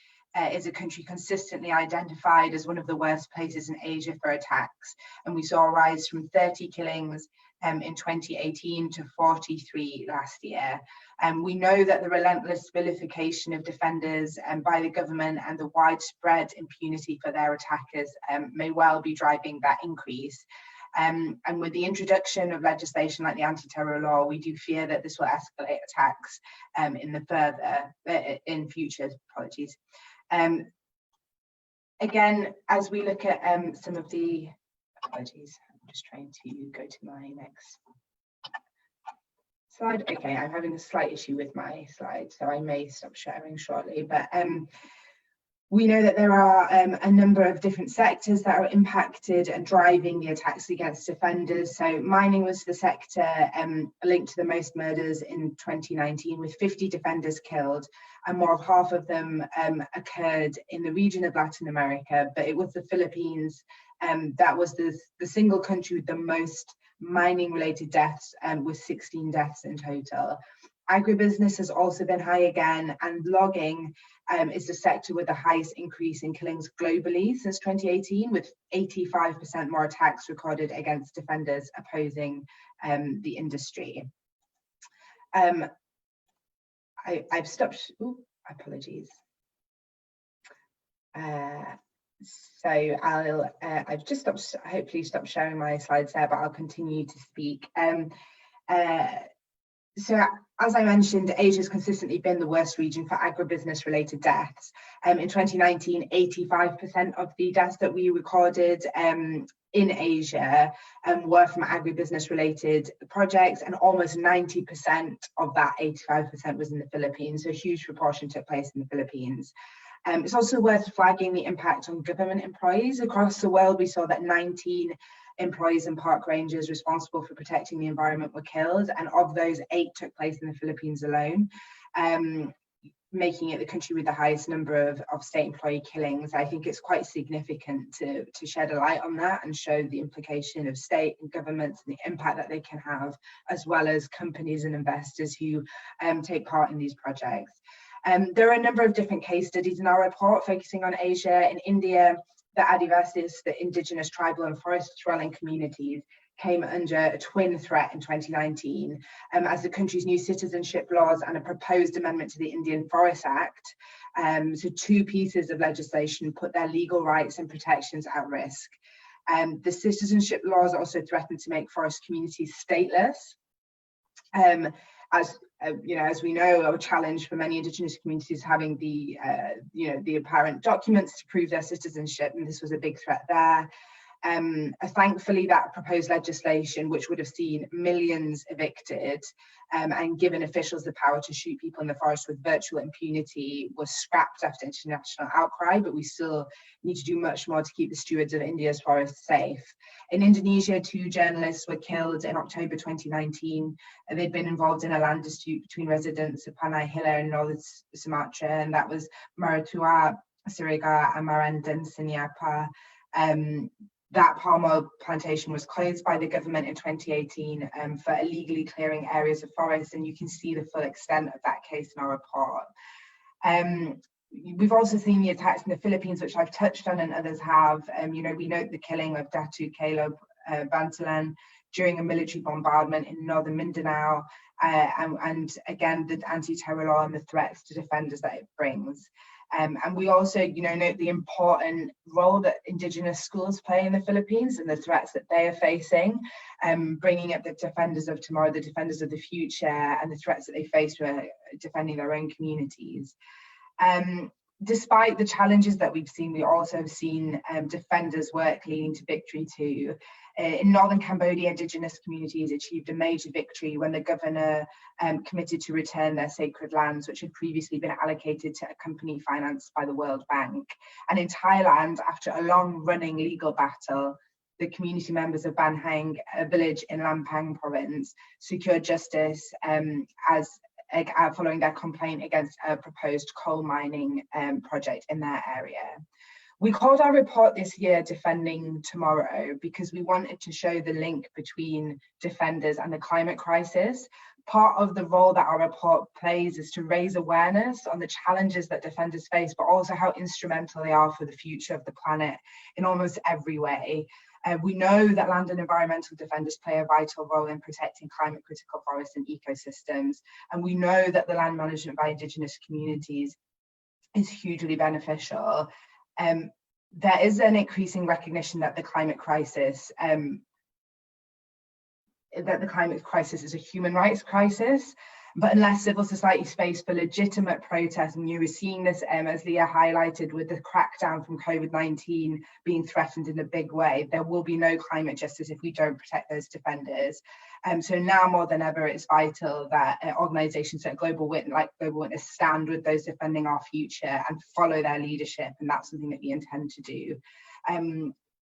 is a country consistently identified as one of the worst places in Asia for attacks. And we saw a rise from 30 killings in 2018 to 43 last year. We know that the relentless vilification of defenders by the government and the widespread impunity for their attackers may well be driving that increase. And with the introduction of legislation like the anti-terror law, we do fear that this will escalate attacks in future. Apologies. Again, as we look at some of the, apologies, I'm just trying to go to my next slide. Okay, I'm having a slight issue with my slide, so I may stop sharing shortly, but we know that there are a number of different sectors that are impacted and driving the attacks against defenders. So mining was the sector linked to the most murders in 2019, with 50 defenders killed, and more of half of them occurred in the region of Latin America. But it was the Philippines that was the single country with the most mining-related deaths, with 16 deaths in total. Agribusiness has also been high again, and logging is the sector with the highest increase in killings globally since 2018, with 85% more attacks recorded against defenders opposing the industry. I've stopped, apologies. So I've just hopefully stopped sharing my slides there, but I'll continue to speak. So as I mentioned, Asia has consistently been the worst region for agribusiness related deaths. In 2019, 85% of the deaths that we recorded in Asia were from agribusiness related projects, and almost 90% of that 85% was in the Philippines. So a huge proportion took place in the Philippines. It's also worth flagging the impact on government employees across the world. We saw that 19 employees and park rangers responsible for protecting the environment were killed, and of those, 8 took place in the Philippines alone. making it the country with the highest number of state employee killings. I think it's quite significant to shed a light on that and show the implication of state and governments and the impact that they can have, as well as companies and investors who take part in these projects. There are a number of different case studies in our report focusing on Asia. In India, the Adivasis, the indigenous, tribal and forest-dwelling communities, came under a twin threat in 2019 as the country's new citizenship laws and a proposed amendment to the Indian Forest Act, so two pieces of legislation, put their legal rights and protections at risk. The citizenship laws also threatened to make forest communities stateless. As we know, a challenge for many indigenous communities having the apparent documents to prove their citizenship, and this was a big threat there. Thankfully, that proposed legislation, which would have seen millions evicted and given officials the power to shoot people in the forest with virtual impunity, was scrapped after international outcry, but we still need to do much more to keep the stewards of India's forests safe. In Indonesia, 2 journalists were killed in October 2019. They'd been involved in a land dispute between residents of Panai Hilir in northern Sumatra, and that was Maratua Siregar and Marandan Sinyapa. That palm oil plantation was closed by the government in 2018 for illegally clearing areas of forest, and you can see the full extent of that case in our report. We've also seen the attacks in the Philippines, which I've touched on and others have. We note the killing of Datu Caleb Bantalan during a military bombardment in northern Mindanao, and again, the anti-terror law and the threats to defenders that it brings. And we also, note the important role that indigenous schools play in the Philippines and the threats that they are facing, bringing up the defenders of tomorrow, the defenders of the future, and the threats that they face for defending their own communities. Despite the challenges that we've seen, we also have seen defenders' work leading to victory too. In northern Cambodia, indigenous communities achieved a major victory when the governor committed to return their sacred lands, which had previously been allocated to a company financed by the World Bank. And in Thailand, after a long-running legal battle, the community members of Ban Hang, a village in Lampang province, secured justice following their complaint against a proposed coal mining project in their area. We called our report this year Defending Tomorrow because we wanted to show the link between defenders and the climate crisis. Part of the role that our report plays is to raise awareness on the challenges that defenders face, but also how instrumental they are for the future of the planet in almost every way. We know that land and environmental defenders play a vital role in protecting climate critical forests and ecosystems. And we know that the land management by indigenous communities is hugely beneficial. There is an increasing recognition that the climate crisis is a human rights crisis. But unless civil society space for legitimate protest, and you were seeing this, as Leah highlighted, with the crackdown from COVID-19 being threatened in a big way, there will be no climate justice if we don't protect those defenders. So now more than ever, it's vital that organisations like Global Witness stand with those defending our future and follow their leadership, and that's something that we intend to do.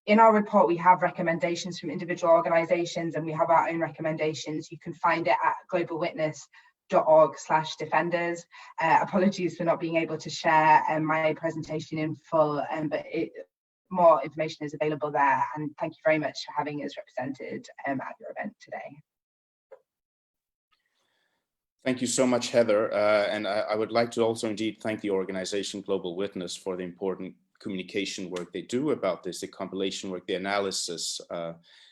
In our report, we have recommendations from individual organisations, and we have our own recommendations. You can find it at globalwitness.org/defenders. Apologies for not being able to share my presentation in full, but more information is available there. And thank you very much for having us represented at your event today. Thank you so much, Heather. And I would like to also indeed thank the organization Global Witness for the important communication work they do about this. The compilation work, the analysis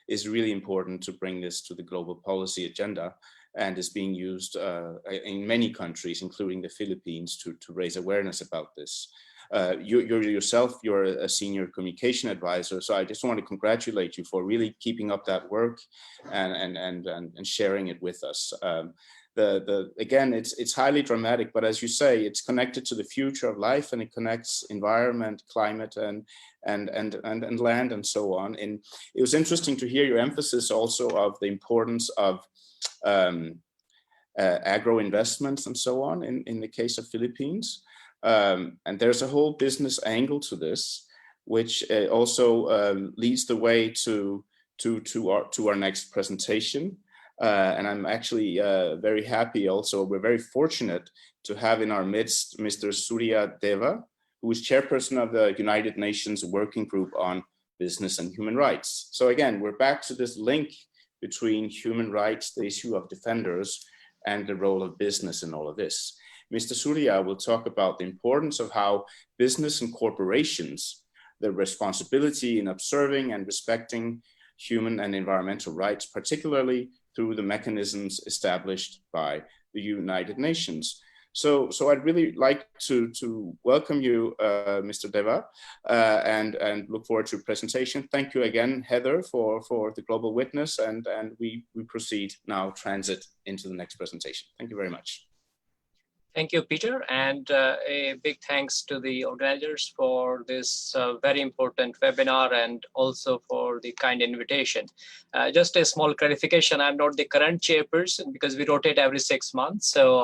is really important to bring this to the global policy agenda, and is being used in many countries, including the Philippines, to raise awareness about this. You're a senior communication advisor, so I just want to congratulate you for really keeping up that work and sharing it with us. Again, it's highly dramatic, but as you say, it's connected to the future of life, and it connects environment, climate, and land, and so on. And it was interesting to hear your emphasis also of the importance of agro investments and so on in the case of Philippines. And there's a whole business angle to this, which also leads the way to our next presentation. And I'm actually very happy also, we're very fortunate to have in our midst Mr. Surya Deva, who is chairperson of the United Nations Working Group on Business and Human Rights. So again, we're back to this link between human rights, the issue of defenders, and the role of business in all of this. Mr. Surya will talk about the importance of how business and corporations, their responsibility in observing and respecting human and environmental rights, particularly through the mechanisms established by the United Nations. So I'd really like to welcome you, Mr. Deva, and look forward to your presentation. Thank you again, Heather, for the Global Witness, and we proceed now, transit into the next presentation. Thank you very much. Thank you, Peter, and a big thanks to the organizers for this very important webinar and also for the kind invitation. Just a small clarification, I'm not the current chairperson because we rotate every 6 months. So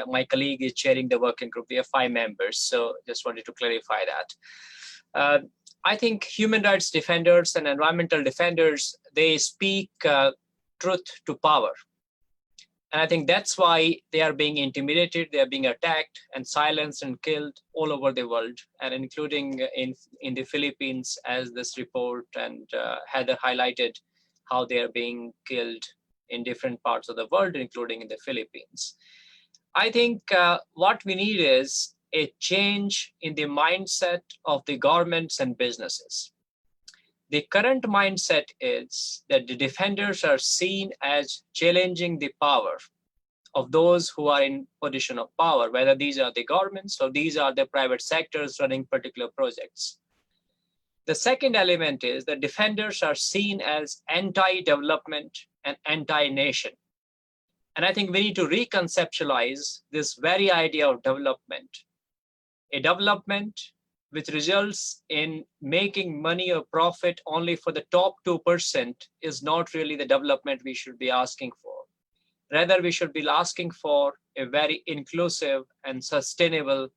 my colleague is chairing the working group. We have 5 members, so just wanted to clarify that. I think human rights defenders and environmental defenders, they speak truth to power. And I think that's why they are being intimidated, they are being attacked and silenced and killed all over the world, and including in the Philippines, as this report and Heather highlighted how they are being killed in different parts of the world, including in the Philippines. I think what we need is a change in the mindset of the governments and businesses. The current mindset is that the defenders are seen as challenging the power of those who are in position of power, whether these are the governments or these are the private sectors running particular projects. The second element is that defenders are seen as anti-development and anti-nation. And I think we need to reconceptualize this very idea of development. A development which results in making money or profit only for the top 2% is not really the development we should be asking for. Rather, we should be asking for a very inclusive and sustainable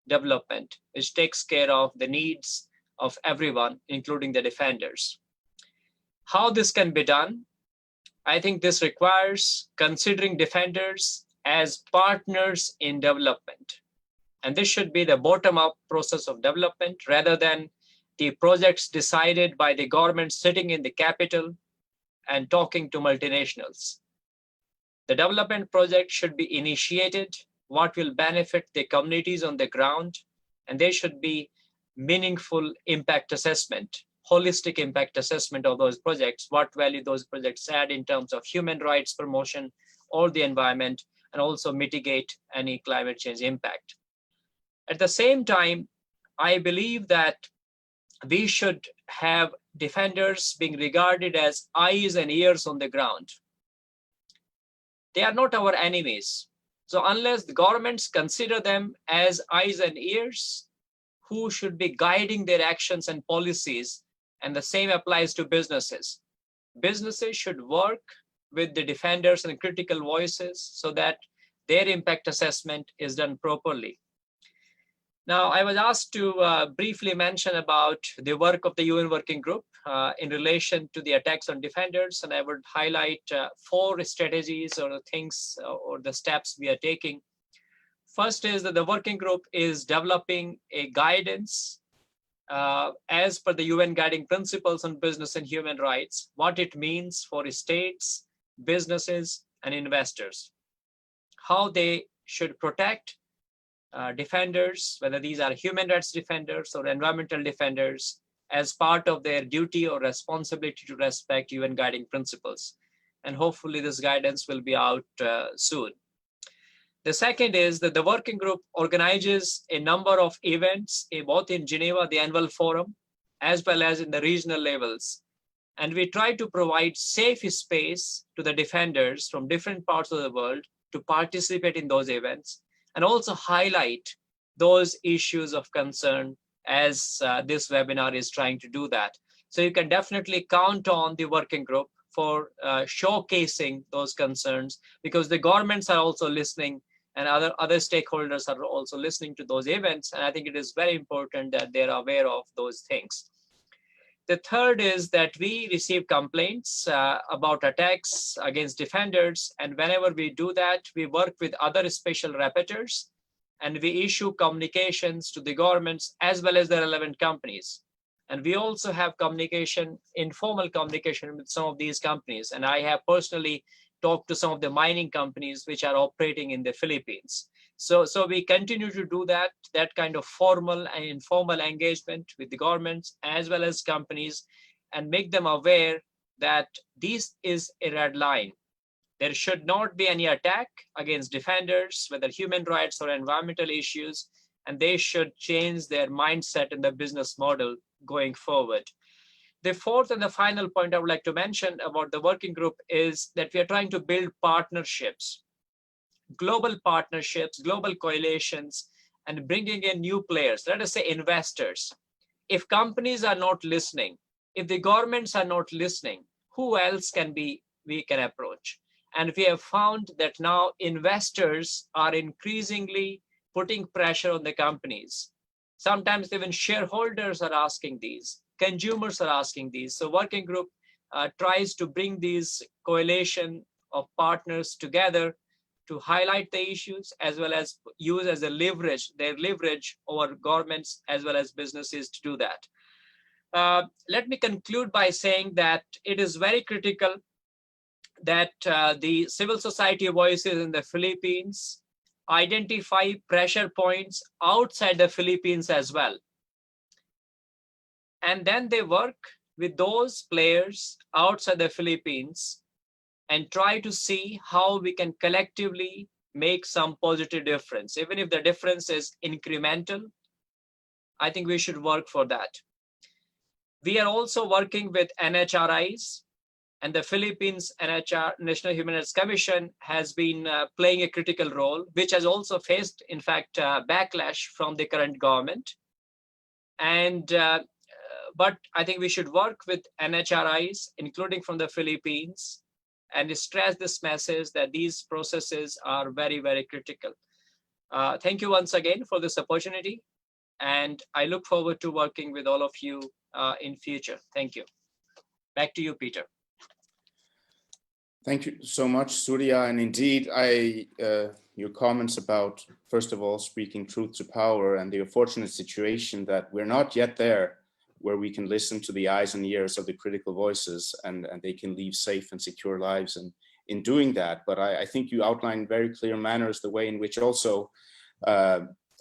development, which takes care of the needs of everyone, including the defenders. How this can be done? I think this requires considering defenders as partners in development. And this should be the bottom-up process of development rather than the projects decided by the government sitting in the capital and talking to multinationals. The development project should be initiated, what will benefit the communities on the ground, and there should be meaningful impact assessment, holistic impact assessment of those projects, what value those projects add in terms of human rights promotion or the environment, and also mitigate any climate change impact. At the same time, I believe that we should have defenders being regarded as eyes and ears on the ground. They are not our enemies. So unless the governments consider them as eyes and ears, who should be guiding their actions and policies? And the same applies to businesses. Businesses should work with the defenders and critical voices so that their impact assessment is done properly. Now, I was asked to briefly mention about the work of the UN Working Group in relation to the attacks on defenders, and I would highlight 4 strategies or things or the steps we are taking. First is that the working group is developing a guidance as per the UN Guiding Principles on Business and Human Rights, what it means for states, businesses, and investors, how they should protect defenders, whether these are human rights defenders or environmental defenders, as part of their duty or responsibility to respect UN Guiding Principles. And hopefully this guidance will be out soon. The second is that the working group organizes a number of events, both in Geneva, the annual forum, as well as in the regional levels. And we try to provide safe space to the defenders from different parts of the world to participate in those events, and also highlight those issues of concern as this webinar is trying to do that. So you can definitely count on the working group for showcasing those concerns, because the governments are also listening and other stakeholders are also listening to those events. And I think it is very important that they're aware of those things. The third is that we receive complaints about attacks against defenders. And whenever we do that, we work with other special rapporteurs and we issue communications to the governments as well as the relevant companies. And we also have communication, informal communication with some of these companies. And I have personally talked to some of the mining companies which are operating in the Philippines. So we continue to do that kind of formal and informal engagement with the governments as well as companies and make them aware that this is a red line. There should not be any attack against defenders, whether human rights or environmental issues, and they should change their mindset and their business model going forward. The fourth and the final point I would like to mention about the working group is that we are trying to build partnerships, global partnerships, global coalitions, and bringing in new players, let us say investors. If companies are not listening, if the governments are not listening, who else can we can approach? And we have found that now investors are increasingly putting pressure on the companies. Sometimes even shareholders are asking these, consumers are asking these. So working group tries to bring these coalition of partners together to highlight the issues as well as use as a leverage, their leverage over governments as well as businesses to do that. Let me conclude by saying that it is very critical that the civil society voices in the Philippines identify pressure points outside the Philippines as well. And then they work with those players outside the Philippines and try to see how we can collectively make some positive difference. Even if the difference is incremental, I think we should work for that. We are also working with NHRIs, and the Philippines NHR, National Human Rights Commission, has been playing a critical role, which has also faced, in fact, backlash from the current government. And but I think we should work with NHRIs, including from the Philippines, and stress this message that these processes are very, very critical. Thank you once again for this opportunity. And I look forward to working with all of you in future. Thank you. Back to you, Peter. Thank you so much, Surya. And indeed, your comments about, first of all, speaking truth to power and the unfortunate situation that we're not yet there where we can listen to the eyes and ears of the critical voices and they can live safe and secure lives and in doing that. But I think you outlined in very clear manners the way in which also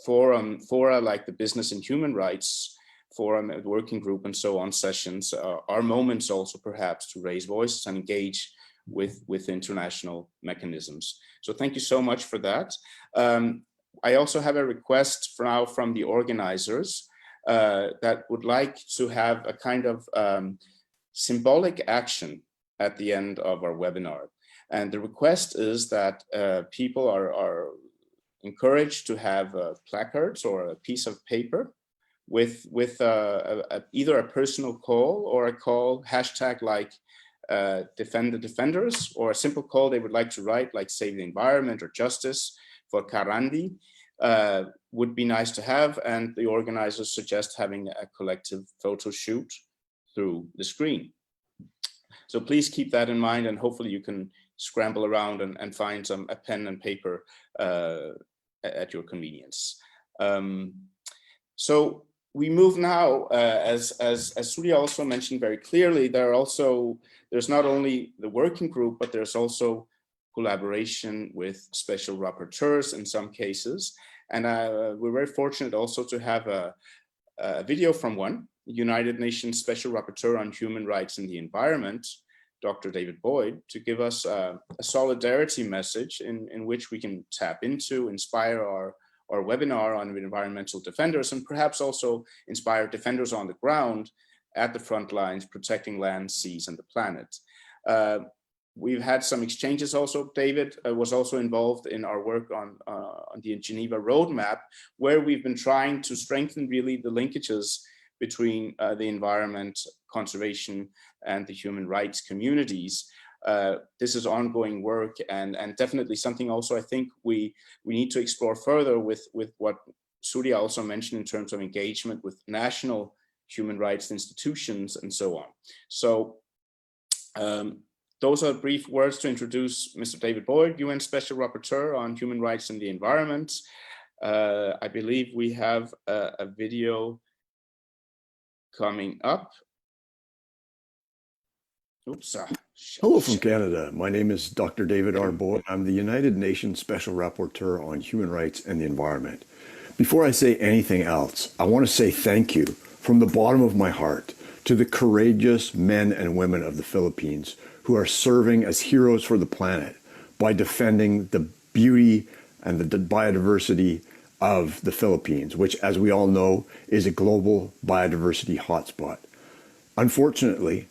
fora like the Business and Human Rights Forum, working group and so on sessions are moments also perhaps to raise voices and engage with international mechanisms. So thank you so much for that. I also have a request now from the organizers that would like to have a kind of symbolic action at the end of our webinar. And the request is that people are encouraged to have placards or a piece of paper with either a personal call or a call hashtag like defend the defenders, or a simple call they would like to write like save the environment or justice for Karandi. Would be nice to have, and the organizers suggest having a collective photo shoot through the screen. So please keep that in mind, and hopefully you can scramble around and find a pen and paper at your convenience. So we move now, as Surya also mentioned very clearly, there's not only the working group, but there's also collaboration with special rapporteurs in some cases. And we're very fortunate also to have a video from one, United Nations Special Rapporteur on Human Rights and the Environment, Dr. David Boyd, to give us a solidarity message in which we can tap into, inspire our webinar on environmental defenders, and perhaps also inspire defenders on the ground at the front lines, protecting land, seas, and the planet. We've had some exchanges also. David was also involved in our work on the Geneva Roadmap, where we've been trying to strengthen really the linkages between the environment, conservation, and the human rights communities. This is ongoing work and definitely something also I think we need to explore further with what Surya also mentioned in terms of engagement with national human rights institutions, and so on. So those are brief words to introduce Mr. David Boyd, UN Special Rapporteur on Human Rights and the Environment. I believe we have a video coming up. Oops. Hello from Canada. My name is Dr. David R. Boyd. I'm the United Nations Special Rapporteur on Human Rights and the Environment. Before I say anything else, I want to say thank you from the bottom of my heart to the courageous men and women of the Philippines who are serving as heroes for the planet by defending the beauty and the biodiversity of the Philippines, which, as we all know, is a global biodiversity hotspot. Unfortunately,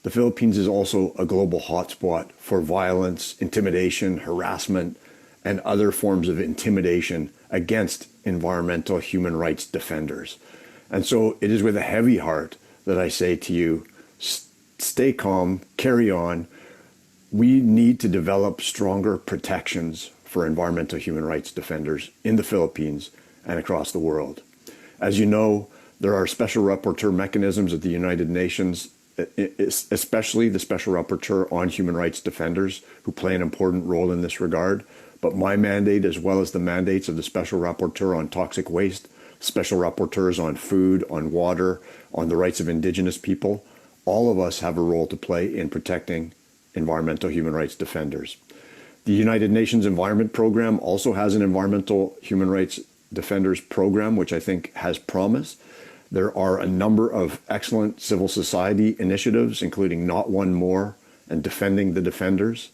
the Philippines is also a global hotspot for violence, intimidation, harassment, and other forms of intimidation against environmental human rights defenders. And so it is with a heavy heart that I say to you, stay calm, carry on. We need to develop stronger protections for environmental human rights defenders in the Philippines and across the world. As you know, there are special rapporteur mechanisms at the United Nations, especially the Special Rapporteur on Human Rights Defenders, who play an important role in this regard. But my mandate, as well as the mandates of the Special Rapporteur on Toxic Waste, Special Rapporteurs on Food, on Water, on the rights of indigenous people, all of us have a role to play in protecting environmental human rights defenders. The United Nations Environment Program also has an environmental human rights defenders program, which I think has promise. There are a number of excellent civil society initiatives, including Not One More and Defending the Defenders.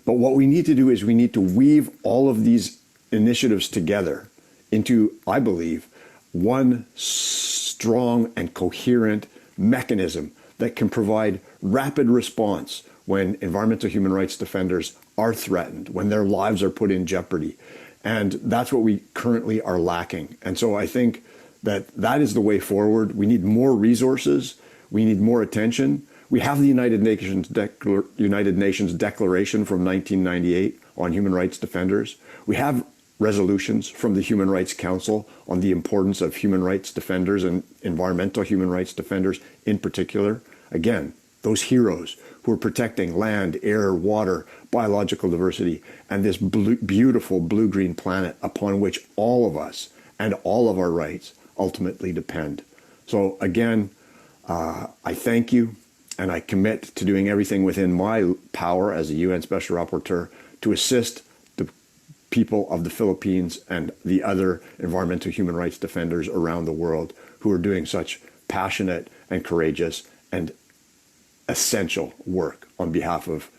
But what we need to do is we need to weave all of these initiatives together into, I believe, one strong and coherent mechanism that can provide rapid response when environmental human rights defenders are threatened, when their lives are put in jeopardy. And that's what we currently are lacking. And so I think that is the way forward. We need more resources. We need more attention. We have the United Nations Declaration from 1998 on human rights defenders. We have resolutions from the Human Rights Council on the importance of human rights defenders and environmental human rights defenders in particular. Again, those heroes who are protecting land, air, water, biological diversity, and this beautiful blue-green planet upon which all of us and all of our rights ultimately depend. So again, I thank you, and I commit to doing everything within my power as a UN Special Rapporteur to assist the people of the Philippines and the other environmental human rights defenders around the world who are doing such passionate and courageous and essential work on behalf of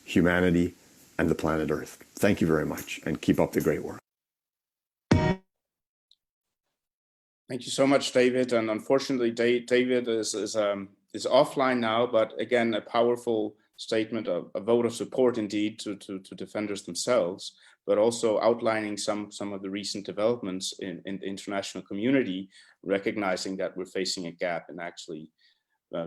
humanity and the planet Earth. Thank you very much, and keep up the great work. Thank you so much, David. And unfortunately, David is offline now, but again, a powerful statement, a vote of support indeed to defenders themselves, but also outlining some of the recent developments in the international community, recognizing that we're facing a gap in actually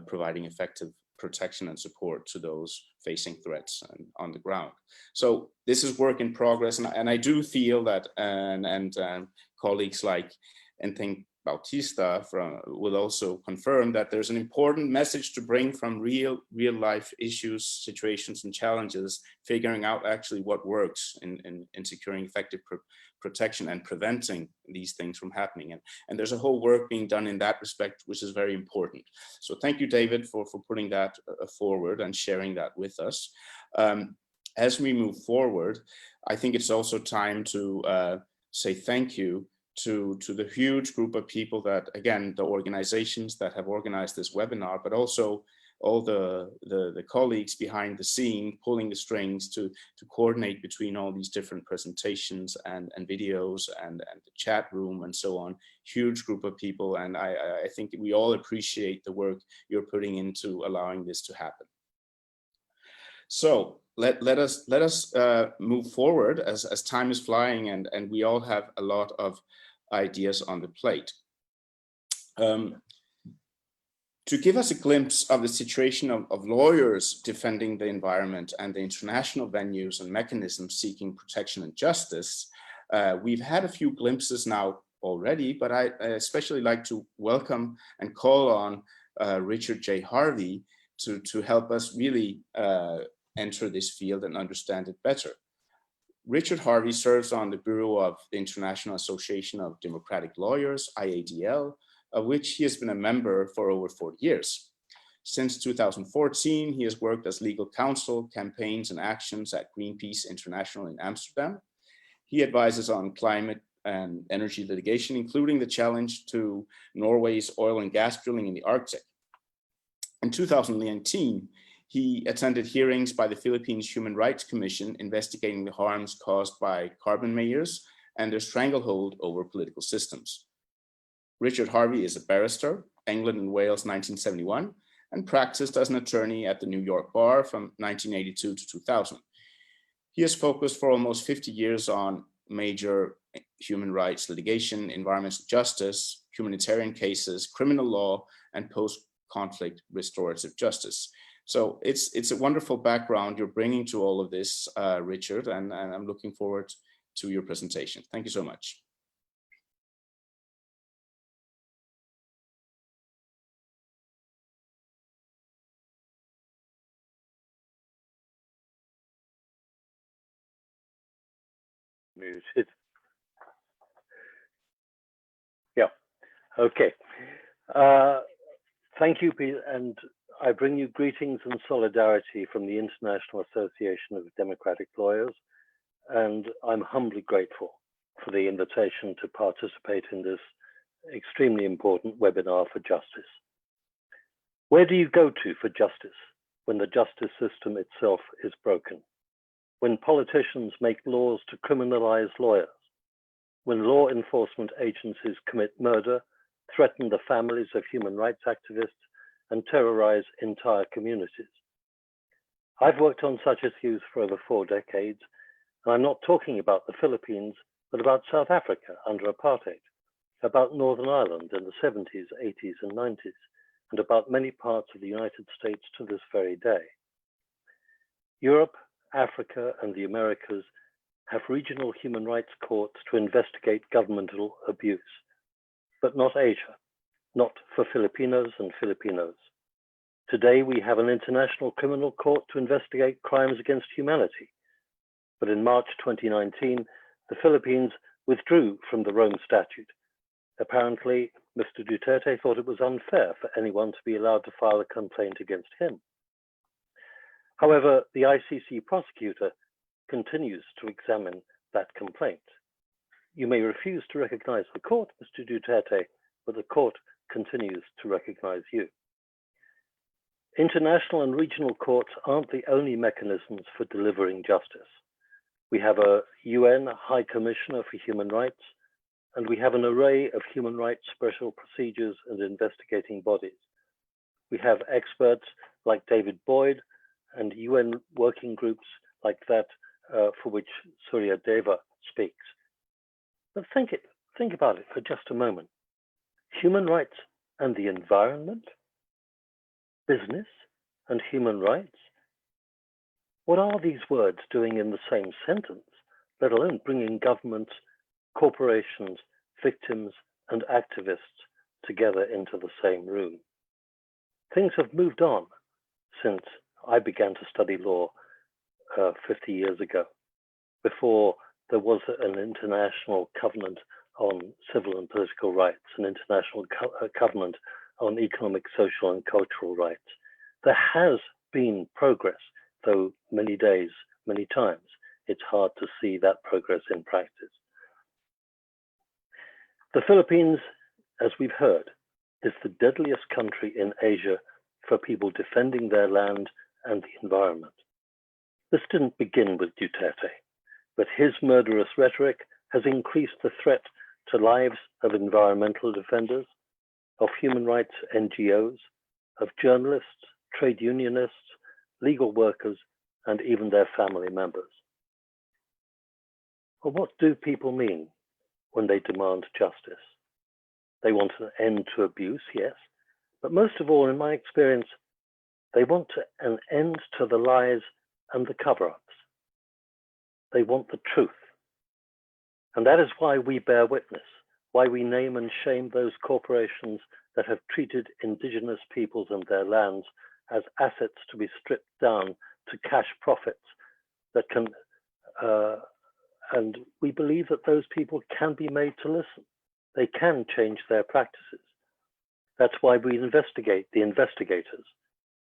providing effective protection and support to those facing threats on the ground. So this is work in progress, and I do feel that, and colleagues like Entheng Bautista will also confirm that there's an important message to bring from real life issues, situations, and challenges, figuring out actually what works in securing effective protection and preventing these things from happening. And there's a whole work being done in that respect, which is very important. So thank you, David, for putting that forward and sharing that with us. As we move forward, I think it's also time to say thank you to the huge group of people that, again, the organizations that have organized this webinar, but also all the colleagues behind the scene, pulling the strings to coordinate between all these different presentations and videos and the chat room and so on. Huge group of people, and I think we all appreciate the work you're putting into allowing this to happen. So let us move forward as time is flying, and we all have a lot of ideas on the plate. To give us a glimpse of the situation of lawyers defending the environment and the international venues and mechanisms seeking protection and justice, we've had a few glimpses now already, but I especially like to welcome and call on Richard J. Harvey to help us really enter this field and understand it better. Richard Harvey serves on the Bureau of the International Association of Democratic Lawyers, IADL, of which he has been a member for over 40 years. Since 2014, he has worked as legal counsel, campaigns and actions at Greenpeace International in Amsterdam. He advises on climate and energy litigation, including the challenge to Norway's oil and gas drilling in the Arctic. In 2019, he attended hearings by the Philippines Human Rights Commission investigating the harms caused by carbon mayors and their stranglehold over political systems. Richard Harvey is a barrister, England and Wales 1971, and practiced as an attorney at the New York Bar from 1982 to 2000. He has focused for almost 50 years on major human rights litigation, environmental justice, humanitarian cases, criminal law, and post-conflict restorative justice. So it's a wonderful background you're bringing to all of this, Richard, and I'm looking forward to your presentation. Thank you so much. Muted. Yeah, okay. Thank you, Peter, and I bring you greetings and solidarity from the International Association of Democratic Lawyers, and I'm humbly grateful for the invitation to participate in this extremely important webinar for justice. Where do you go to for justice when the justice system itself is broken? When politicians make laws to criminalize lawyers, when law enforcement agencies commit murder, threaten the families of human rights activists, and terrorize entire communities. I've worked on such issues for over 4 decades, and I'm not talking about the Philippines, but about South Africa under apartheid, about Northern Ireland in the 70s, 80s, and 90s, and about many parts of the United States to this very day. Europe, Africa, and the Americas have regional human rights courts to investigate governmental abuse, but not Asia, not for Filipinos and Filipinos. Today, we have an international criminal court to investigate crimes against humanity. But in March 2019, the Philippines withdrew from the Rome Statute. Apparently, Mr. Duterte thought it was unfair for anyone to be allowed to file a complaint against him. However, the ICC prosecutor continues to examine that complaint. You may refuse to recognize the court, Mr. Duterte, but the court continues to recognize you. International and regional courts aren't the only mechanisms for delivering justice. We have a UN High Commissioner for Human Rights, and we have an array of human rights special procedures and investigating bodies. We have experts like David Boyd and UN working groups like that for which Surya Deva speaks. But think about it for just a moment. Human rights and the environment, business and human rights. What are these words doing in the same sentence, let alone bringing governments, corporations, victims, and activists together into the same room? Things have moved on since I began to study law 50 years ago, before there was an international covenant on civil and political rights, an international covenant on economic, social, and cultural rights. There has been progress, though many days, many times, it's hard to see that progress in practice. The Philippines, as we've heard, is the deadliest country in Asia for people defending their land and the environment. This didn't begin with Duterte, but his murderous rhetoric has increased the threat to lives of environmental defenders, of human rights NGOs, of journalists, trade unionists, legal workers, and even their family members. Well, what do people mean when they demand justice? They want an end to abuse, yes, but most of all, in my experience, they want an end to the lies and the cover-ups. They want the truth. And that is why we bear witness, why we name and shame those corporations that have treated indigenous peoples and their lands as assets to be stripped down to cash profits that can, and we believe that those people can be made to listen. They can change their practices. That's why we investigate the investigators.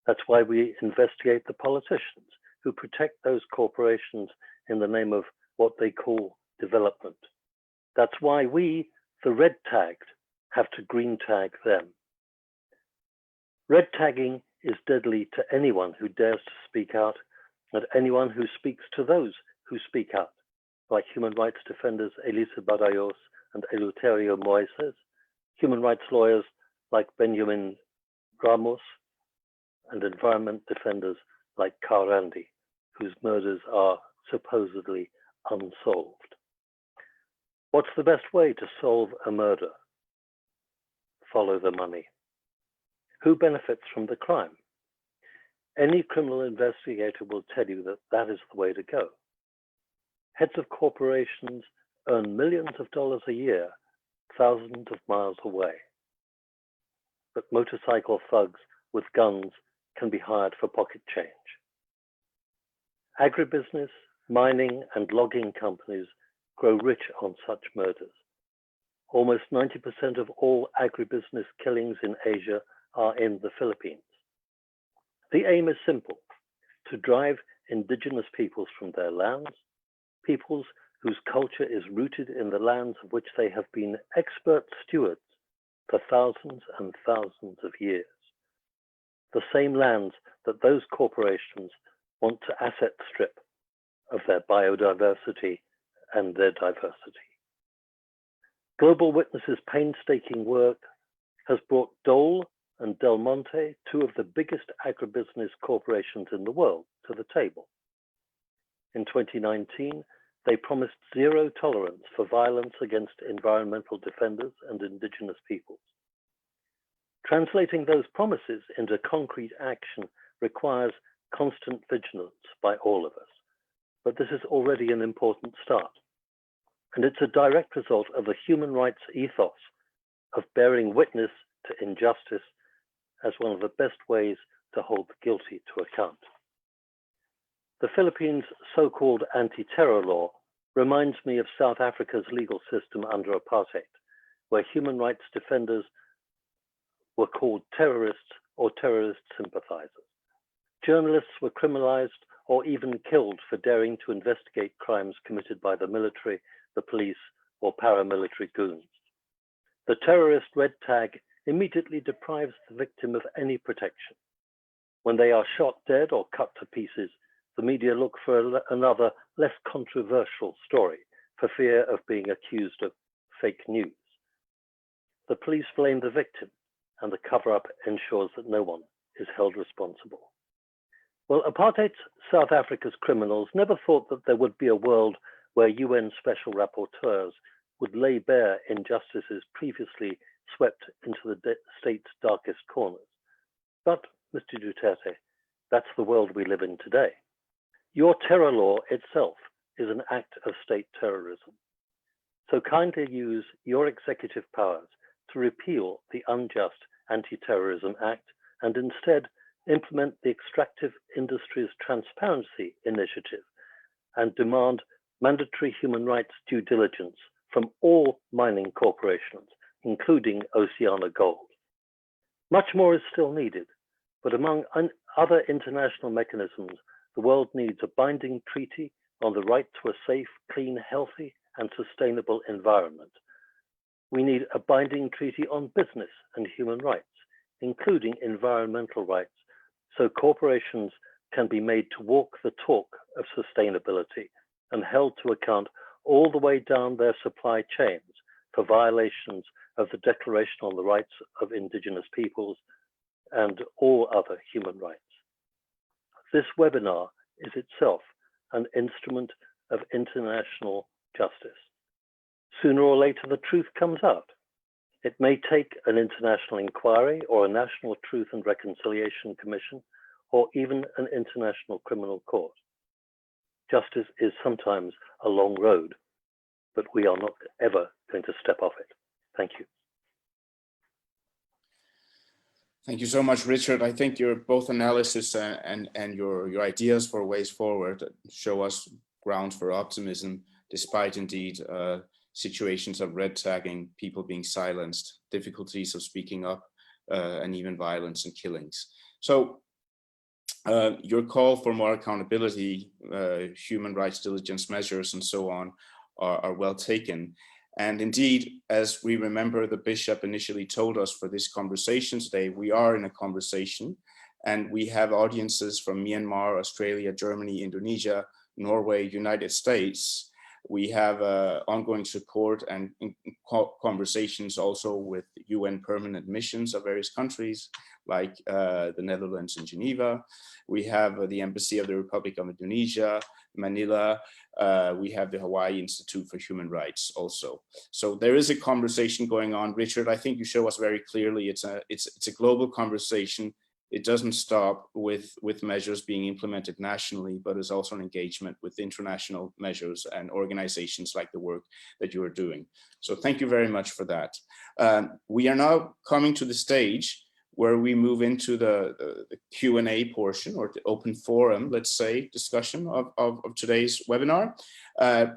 That's why we investigate the politicians who protect those corporations in the name of what they call development. That's why we, the red tagged, have to green tag them. Red tagging is deadly to anyone who dares to speak out and anyone who speaks to those who speak out, like human rights defenders Elisa Barrios and Eleuterio Moises, human rights lawyers like Benjamin Ramos, and environment defenders like Karandi, whose murders are supposedly unsolved. What's the best way to solve a murder? Follow the money. Who benefits from the crime? Any criminal investigator will tell you that that is the way to go. Heads of corporations earn millions of dollars a year, thousands of miles away. But motorcycle thugs with guns can be hired for pocket change. Agribusiness, mining, and logging companies grow rich on such murders. Almost 90% of all agribusiness killings in Asia are in the Philippines. The aim is simple: to drive indigenous peoples from their lands, peoples whose culture is rooted in the lands of which they have been expert stewards for thousands and thousands of years. The same lands that those corporations want to asset strip of their biodiversity and their diversity. Global Witness's painstaking work has brought Dole and Del Monte, two of the biggest agribusiness corporations in the world, to the table. In 2019, they promised zero tolerance for violence against environmental defenders and indigenous peoples. Translating those promises into concrete action requires constant vigilance by all of us, but this is already an important start. And it's a direct result of the human rights ethos of bearing witness to injustice as one of the best ways to hold the guilty to account. The Philippines' so-called anti-terror law reminds me of South Africa's legal system under apartheid, where human rights defenders were called terrorists or terrorist sympathizers. Journalists were criminalized or even killed for daring to investigate crimes committed by the military, the police, or paramilitary goons. The terrorist red tag immediately deprives the victim of any protection. When they are shot dead or cut to pieces, the media look for another, less controversial story for fear of being accused of fake news. The police blame the victim, and the cover-up ensures that no one is held responsible. Well, apartheid's South Africa's criminals never thought that there would be a world where UN special rapporteurs would lay bare injustices previously swept into the state's darkest corners. But, Mr. Duterte, that's the world we live in today. Your terror law itself is an act of state terrorism. So kindly use your executive powers to repeal the unjust Anti-Terrorism Act and instead implement the Extractive Industries Transparency Initiative and demand mandatory human rights due diligence from all mining corporations, including OceanaGold. Much more is still needed, but among other international mechanisms, the world needs a binding treaty on the right to a safe, clean, healthy, and sustainable environment. We need a binding treaty on business and human rights, including environmental rights, so corporations can be made to walk the talk of sustainability and held to account all the way down their supply chains for violations of the Declaration on the Rights of Indigenous Peoples and all other human rights. This webinar is itself an instrument of international justice. Sooner or later, the truth comes out. It may take an international inquiry or a National Truth and Reconciliation Commission, or even an international criminal court. Justice is sometimes a long road, but we are not ever going to step off it. Thank you. Thank you so much, Richard. I think your both analysis and your ideas for ways forward show us grounds for optimism, despite indeed situations of red tagging, people being silenced, difficulties of speaking up, and even violence and killings. So your call for more accountability, human rights diligence measures, and so on are well taken. And indeed, as we remember, the bishop initially told us for this conversation today, we are in a conversation, and we have audiences from Myanmar, Australia, Germany, Indonesia, Norway, United States. We have ongoing support and conversations also with UN permanent missions of various countries, like the Netherlands and Geneva. We have the Embassy of the Republic of Indonesia, Manila. We have the Hawaii Institute for Human Rights also. So there is a conversation going on. Richard, I think you show us very clearly it's a global conversation. It doesn't stop with measures being implemented nationally, but is also an engagement with international measures and organizations like the work that you are doing. So thank you very much for that. We are now coming to the stage where we move into the Q&A portion, or the open forum, let's say, discussion of today's webinar.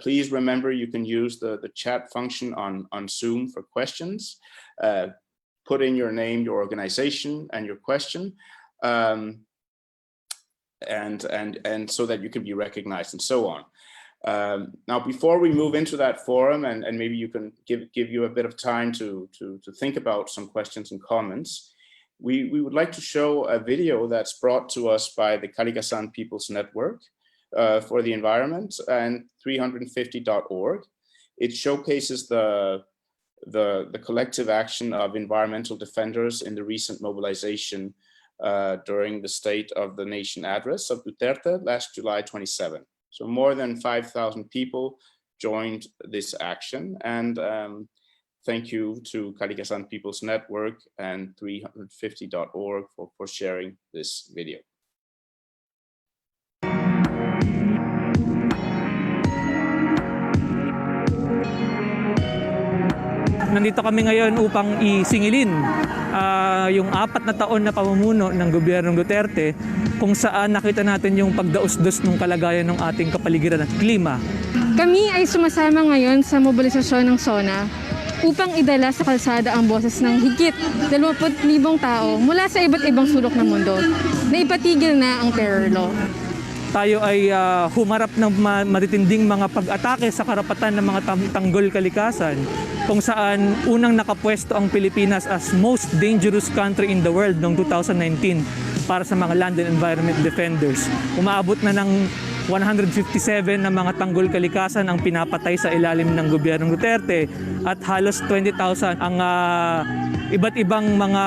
Please remember you can use the chat function on Zoom for questions. Put in your name, your organization, and your question, and so that you can be recognized and so on. Now, before we move into that forum, and maybe you can give you a bit of time to think about some questions and comments, we would like to show a video that's brought to us by the Kalikasan People's Network for the Environment and 350.org. It showcases the collective action of environmental defenders in the recent mobilization during the State of the Nation address of Duterte last July 27. So more than 5,000 people joined this action, and thank you to Kalikasan People's Network and 350.org for sharing this video. Nandito kami ngayon upang isingilin yung 4 na taon na pamumuno ng gobyernong Duterte, kung saan nakita natin yung pagdausdos ng kalagayan ng ating kapaligiran at klima. Kami ay sumasama ngayon sa mobilisasyon ng SONA upang idala sa kalsada ang boses ng higit 20,000 tao mula sa iba't ibang sulok ng mundo na ipatigil na ang terror law. Tayo ay humarap ng matitinding mga pag-atake sa karapatan ng mga tanggol kalikasan, kung saan unang nakapwesto ang Pilipinas as most dangerous country in the world noong 2019 para sa mga land and environment defenders. Umaabot na ng 157 na mga tanggol kalikasan ang pinapatay sa ilalim ng gobyernong Duterte, at halos 20,000 ang iba't ibang mga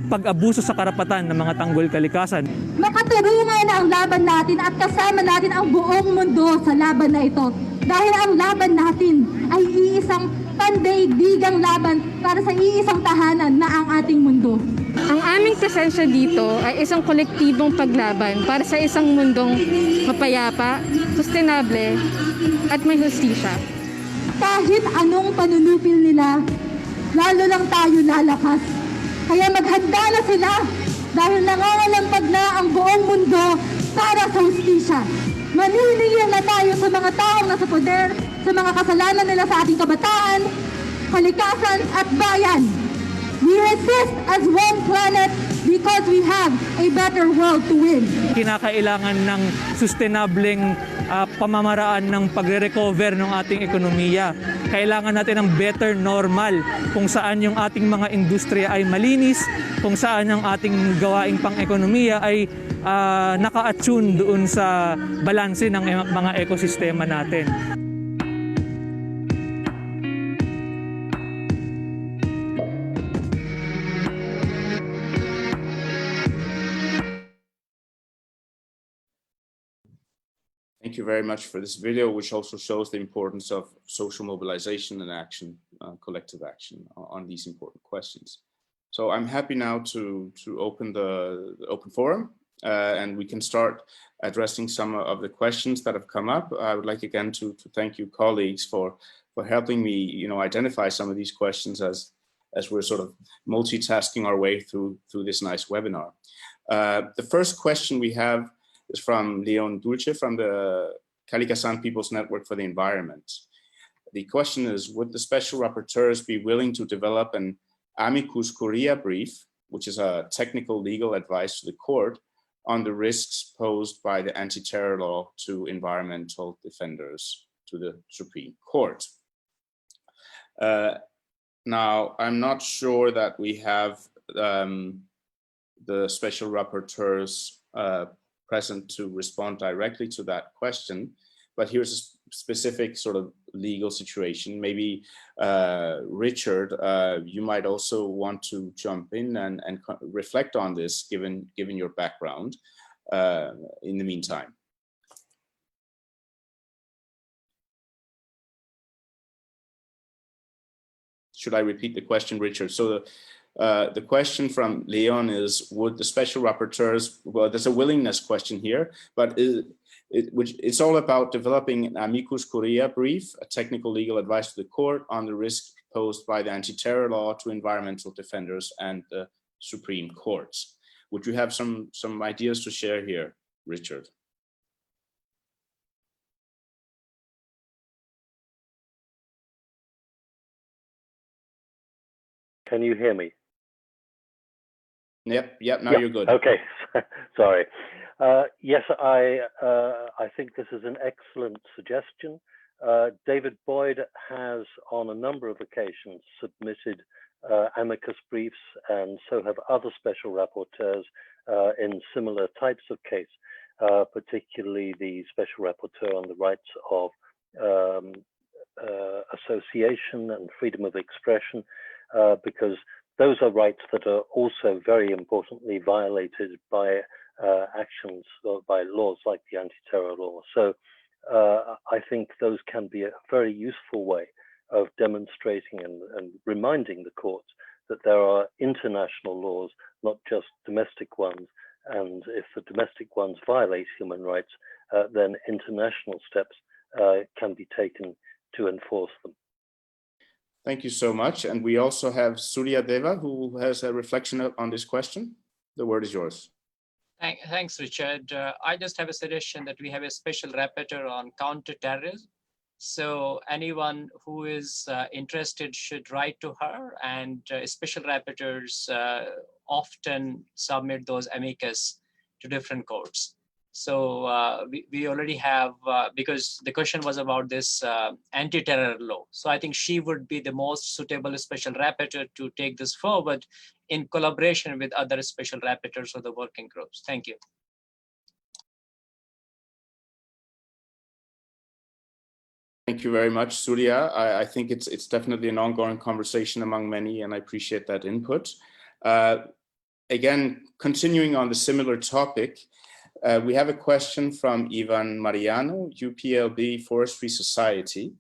pag-abuso sa karapatan ng mga tanggol kalikasan. Makatarungan ang laban natin at kasama natin ang buong mundo sa laban na ito. Dahil ang laban natin ay iisang pandaigdigang laban para sa iisang tahanan na ang ating mundo. Ang aming presensya dito ay isang kolektibong paglaban para sa isang mundong mapayapa, sustainable, at may hustisya. Kahit anong panunupil nila, lalo lang tayo lalakas. Kaya maghanda na sila dahil nangangalampag na ang buong mundo para sa hustisya. Maninigil na tayo sa mga taong nasa poder, sa mga kasalanan nila sa ating kabataan, kalikasan at bayan. We resist as one planet because we have a better world to win. Kinakailangan ng sustainableng pamamaraan ng pagre-recover ng ating ekonomiya. Kailangan natin ng better normal, kung saan yung ating mga industriya ay malinis, kung saan ang ating gawaing pang-ekonomiya ay naka-attune doon sa balanse ng mga ekosistema natin. Thank you very much for this video, which also shows the importance of social mobilization and action, collective action on these important questions. So I'm happy now to open the open forum. and we can start addressing some of the questions that have come up. I would like again to thank you colleagues for helping me, identify some of these questions as we're sort of multitasking our way through this nice webinar. The first question we have is from Leon Dulce from the Kalikasan People's Network for the Environment. The question is, would the special rapporteurs be willing to develop an amicus curiae brief, which is a technical legal advice to the court on the risks posed by the anti-terror law to environmental defenders to the Supreme Court? Now, I'm not sure that we have the special rapporteurs present to respond directly to that question, but here's a specific sort of legal situation. Maybe Richard, you might also want to jump in and reflect on this, given your background in the meantime. Should I repeat the question, Richard? So the question from Leon is, would the special rapporteurs, well, there's a willingness question here, but it's all about developing an amicus curiae brief, a technical legal advice to the court on the risk posed by the anti-terror law to environmental defenders and the Supreme Courts. Would you have some ideas to share here, Richard? Can you hear me? Yep, now yeah. You're good. Okay, sorry. Yes, I think this is an excellent suggestion. David Boyd has on a number of occasions submitted amicus briefs, and so have other special rapporteurs in similar types of case, particularly the special rapporteur on the rights of association and freedom of expression, because those are rights that are also very importantly violated by actions or by laws like the anti-terror law. So I think those can be a very useful way of demonstrating and reminding the courts that there are international laws, not just domestic ones. And if the domestic ones violate human rights, then international steps can be taken to enforce them. Thank you so much. And we also have Surya Deva, who has a reflection on this question. The word is yours. Thanks, Richard. I just have a suggestion that we have a special rapporteur on counter-terrorism. So anyone who is interested should write to her, and special rapporteurs often submit those amicus to different courts. So we already have, because the question was about this anti-terror law. So I think she would be the most suitable special rapporteur to take this forward in collaboration with other special rapporteurs or the working groups. Thank you. Thank you very much, Surya. I think it's definitely an ongoing conversation among many, and I appreciate that input. Again, continuing on the similar topic, we have a question from Ivan Mariano, UPLB Forestry Society.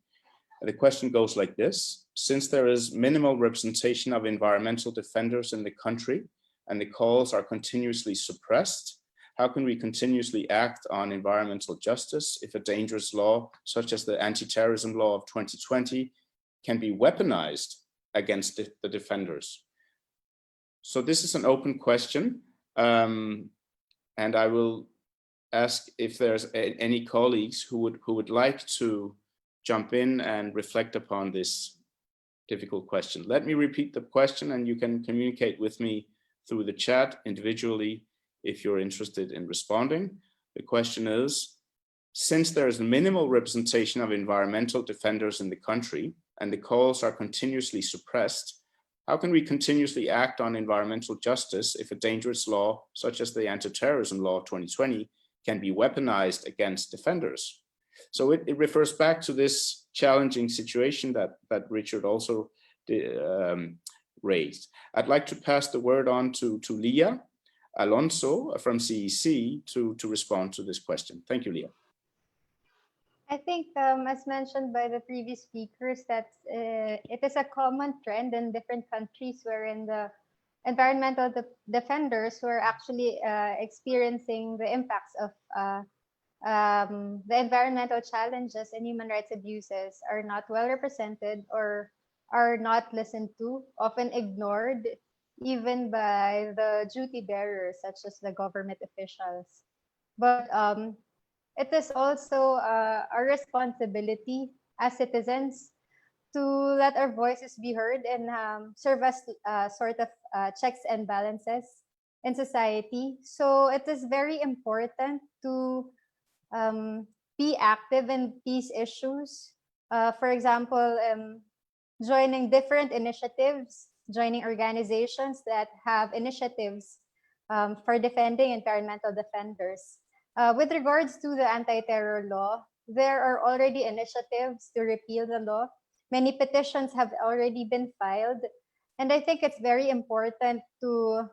The question goes like this: since there is minimal representation of environmental defenders in the country and the calls are continuously suppressed, how can we continuously act on environmental justice if a dangerous law, such as the anti-terrorism law of 2020, can be weaponized against the defenders? So this is an open question, and I will ask if there's any colleagues who would like to jump in and reflect upon this difficult question. Let me repeat the question, and you can communicate with me through the chat individually if you're interested in responding. The question is, since there is minimal representation of environmental defenders in the country and the calls are continuously suppressed, how can we continuously act on environmental justice if a dangerous law, such as the anti-terrorism law of 2020, can be weaponized against defenders? So it refers back to this challenging situation that Richard also raised. I'd like to pass the word on to Leah Alonso from CEC to respond to this question. Thank you, Leah. I think, as mentioned by the previous speakers, that it is a common trend in different countries wherein the environmental defenders who are actually experiencing the impacts of the environmental challenges and human rights abuses are not well represented or are not listened to, often ignored, even by the duty bearers, such as the government officials. But it is also our responsibility as citizens to let our voices be heard and serve as sort of checks and balances in society. So it is very important to be active in peace issues. For example, joining different initiatives, joining organizations that have initiatives for defending environmental defenders. With regards to the anti-terror law, there are already initiatives to repeal the law. Many petitions have already been filed. And I think it's very important to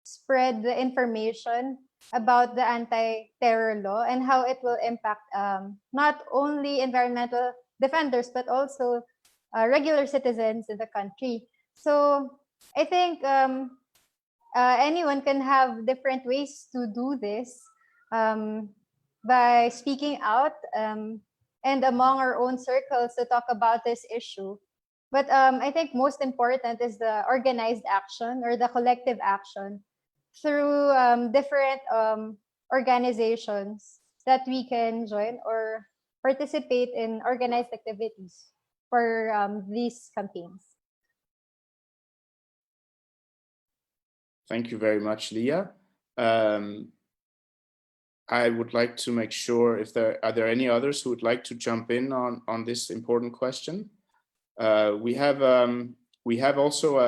spread the information about the anti-terror law and how it will impact not only environmental defenders, but also regular citizens in the country. So I think anyone can have different ways to do this by speaking out and among our own circles to talk about this issue. But I think most important is the organized action or the collective action through different organizations that we can join or participate in organized activities for these campaigns. Thank you very much, Leah. I would like to make sure if are there any others who would like to jump in on this important question. We have also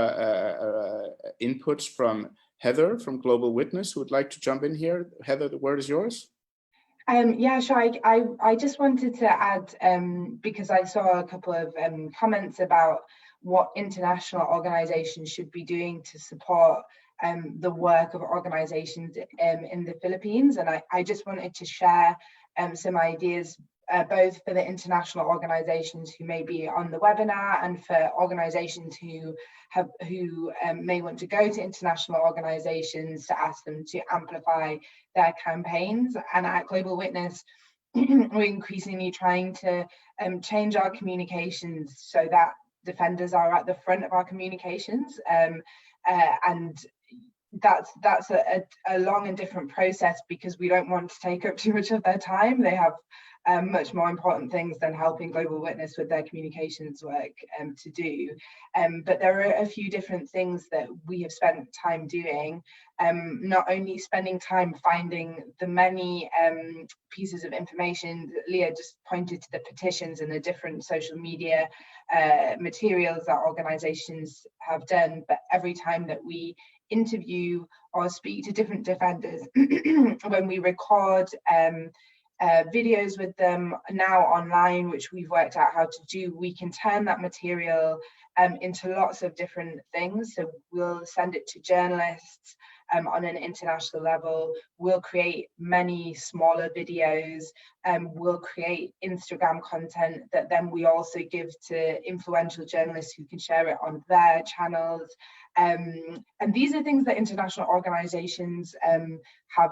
inputs from Heather from Global Witness who would like to jump in here. Heather, the word is yours. Yeah, sure. I just wanted to add, because I saw a couple of comments about what international organizations should be doing to support the work of organizations in the Philippines. And I just wanted to share some ideas, both for the international organizations who may be on the webinar and for organizations who may want to go to international organizations to ask them to amplify their campaigns. And at Global Witness, we're increasingly trying to change our communications so that defenders are at the front of our communications. And that's a long and different process because we don't want to take up too much of their time. They have much more important things than helping Global Witness with their communications work to do. But there are a few different things that we have spent time doing, not only spending time finding the many pieces of information. Leah just pointed to the petitions and the different social media materials that organizations have done, but every time that we interview or speak to different defenders, when we record videos with them now online, which we've worked out how to do, we can turn that material into lots of different things. So we'll send it to journalists on an international level. We'll create many smaller videos, we'll create Instagram content that then we also give to influential journalists who can share it on their channels. And these are things that international organizations have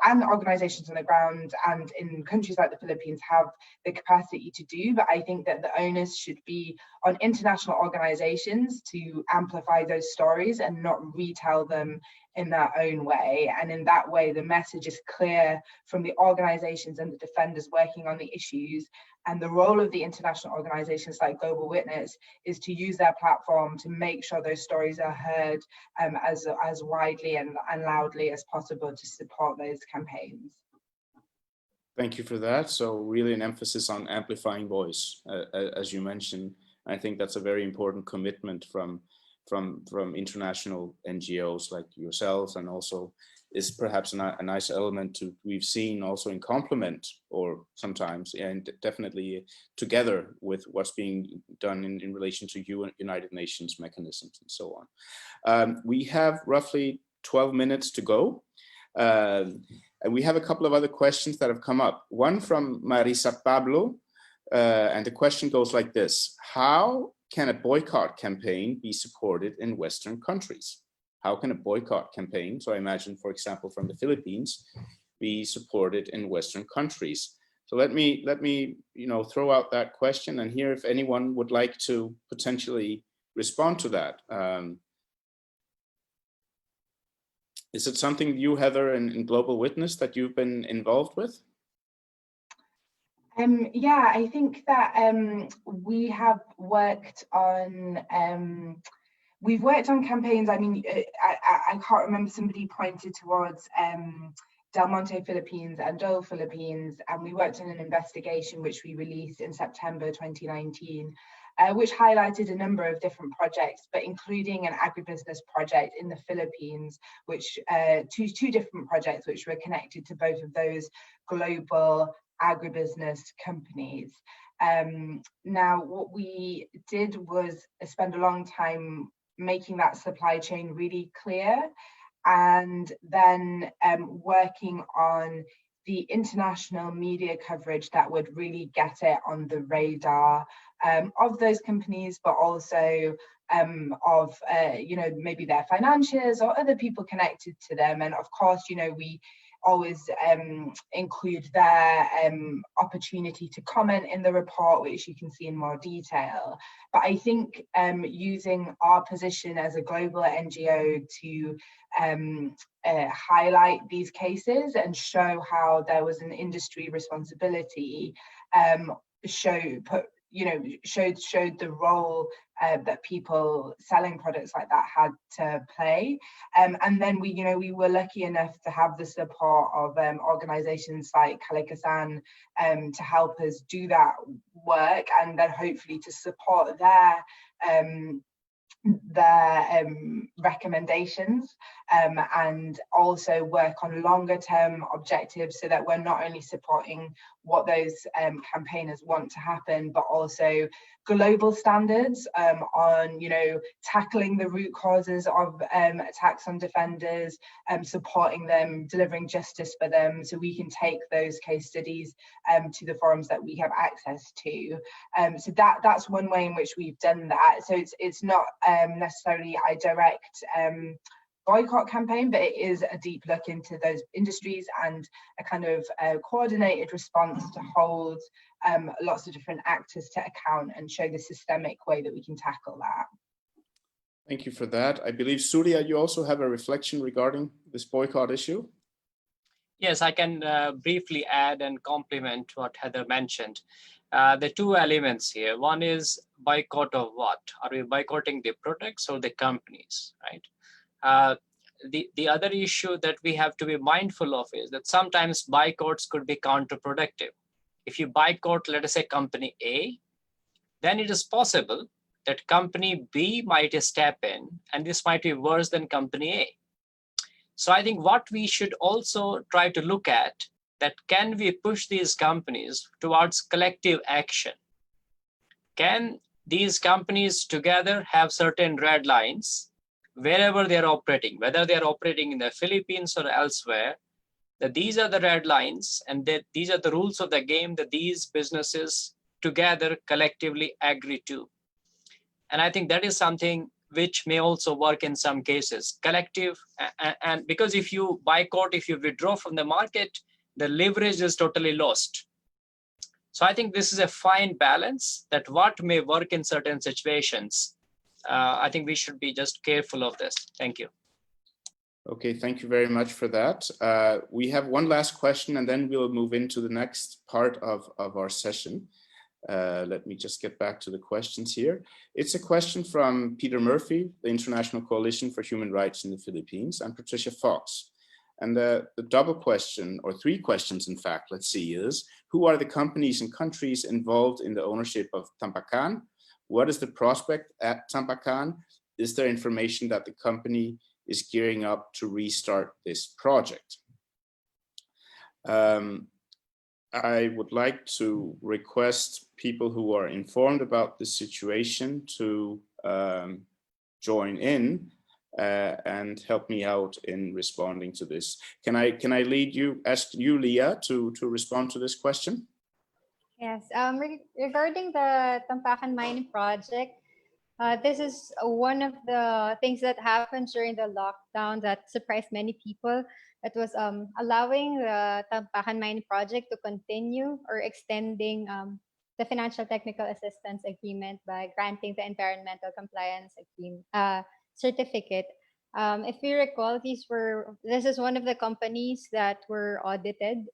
and organizations on the ground and in countries like the Philippines have the capacity to do, but I think that the onus should be on international organizations to amplify those stories and not retell them in their own way. And in that way, the message is clear from the organizations and the defenders working on the issues. And the role of the international organizations like Global Witness is to use their platform to make sure those stories are heard as widely and loudly as possible to support those campaigns. Thank you for that. So really an emphasis on amplifying voice, as you mentioned. I think that's a very important commitment from international NGOs like yourselves, and also is perhaps a nice element to we've seen also in complement, or sometimes and definitely together with what's being done in relation to United Nations mechanisms and so on. We have roughly 12 minutes to go. And we have a couple of other questions that have come up. One from Marisa Pablo, and the question goes like this: how can a boycott campaign be supported in Western countries? How can a boycott campaign, so I imagine, for example, from the Philippines, be supported in Western countries? So let me throw out that question and hear if anyone would like to potentially respond to that. Is it something you, Heather, in Global Witness that you've been involved with? Yeah, I think that we have worked on we've worked on campaigns. I mean, I can't remember, somebody pointed towards Del Monte Philippines and Dole Philippines, and we worked on an investigation which we released in September 2019, which highlighted a number of different projects, but including an agribusiness project in the Philippines, which two different projects which were connected to both of those global agribusiness companies. Now, what we did was spend a long time making that supply chain really clear, and then working on the international media coverage that would really get it on the radar of those companies, but also of maybe their financiers or other people connected to them. And of course, we always include their opportunity to comment in the report, which you can see in more detail. But I think using our position as a global NGO to highlight these cases and show how there was an industry responsibility, showed the role that people selling products like that had to play, and then we were lucky enough to have the support of organizations like Kalikasan to help us do that work, and then hopefully to support their recommendations, and also work on longer term objectives, so that we're not only supporting what those campaigners want to happen, but also global standards on tackling the root causes of attacks on defenders, supporting them, delivering justice for them, so we can take those case studies to the forums that we have access to. So that's one way in which we've done that. So it's not necessarily a direct boycott campaign, but it is a deep look into those industries and a kind of coordinated response to hold lots of different actors to account and show the systemic way that we can tackle that. Thank you for that. I believe, Surya, you also have a reflection regarding this boycott issue? Yes, I can briefly add and complement what Heather mentioned. The two elements here. One is boycott of what? Are we boycotting the products or the companies, right? The other issue that we have to be mindful of is that sometimes boycotts could be counterproductive. If you boycott, let us say, company A, then it is possible that company B might step in, and this might be worse than company A. So I think what we should also try to look at, that can we push these companies towards collective action? Can these companies together have certain red lines wherever they're operating, whether they're operating in the Philippines or elsewhere, that these are the red lines and that these are the rules of the game that these businesses together collectively agree to. And I think that is something which may also work in some cases, collective, and because if you boycott, if you withdraw from the market, the leverage is totally lost. So I think this is a fine balance that what may work in certain situations. I think we should be just careful of this. Thank you. Okay, thank you very much for that. We have one last question and then we'll move into the next part of our session. Let me just get back to the questions here. It's a question from Peter Murphy, the International Coalition for Human Rights in the Philippines, and Patricia Fox. And the double question, or three questions in fact, let's see, is who are the companies and countries involved in the ownership of Tampakan? What is the prospect at Tampakan? Is there information that the company is gearing up to restart this project? I would like to request people who are informed about the situation to join in and help me out in responding to this. Can I ask you, Leah, to respond to this question? Yes, regarding the Tampakan mining project, This is one of the things that happened during the lockdown that surprised many people. That was allowing the Tampakan Mine project to continue or extending the financial technical assistance agreement by granting the environmental compliance certificate. If you recall, this is one of the companies that were audited,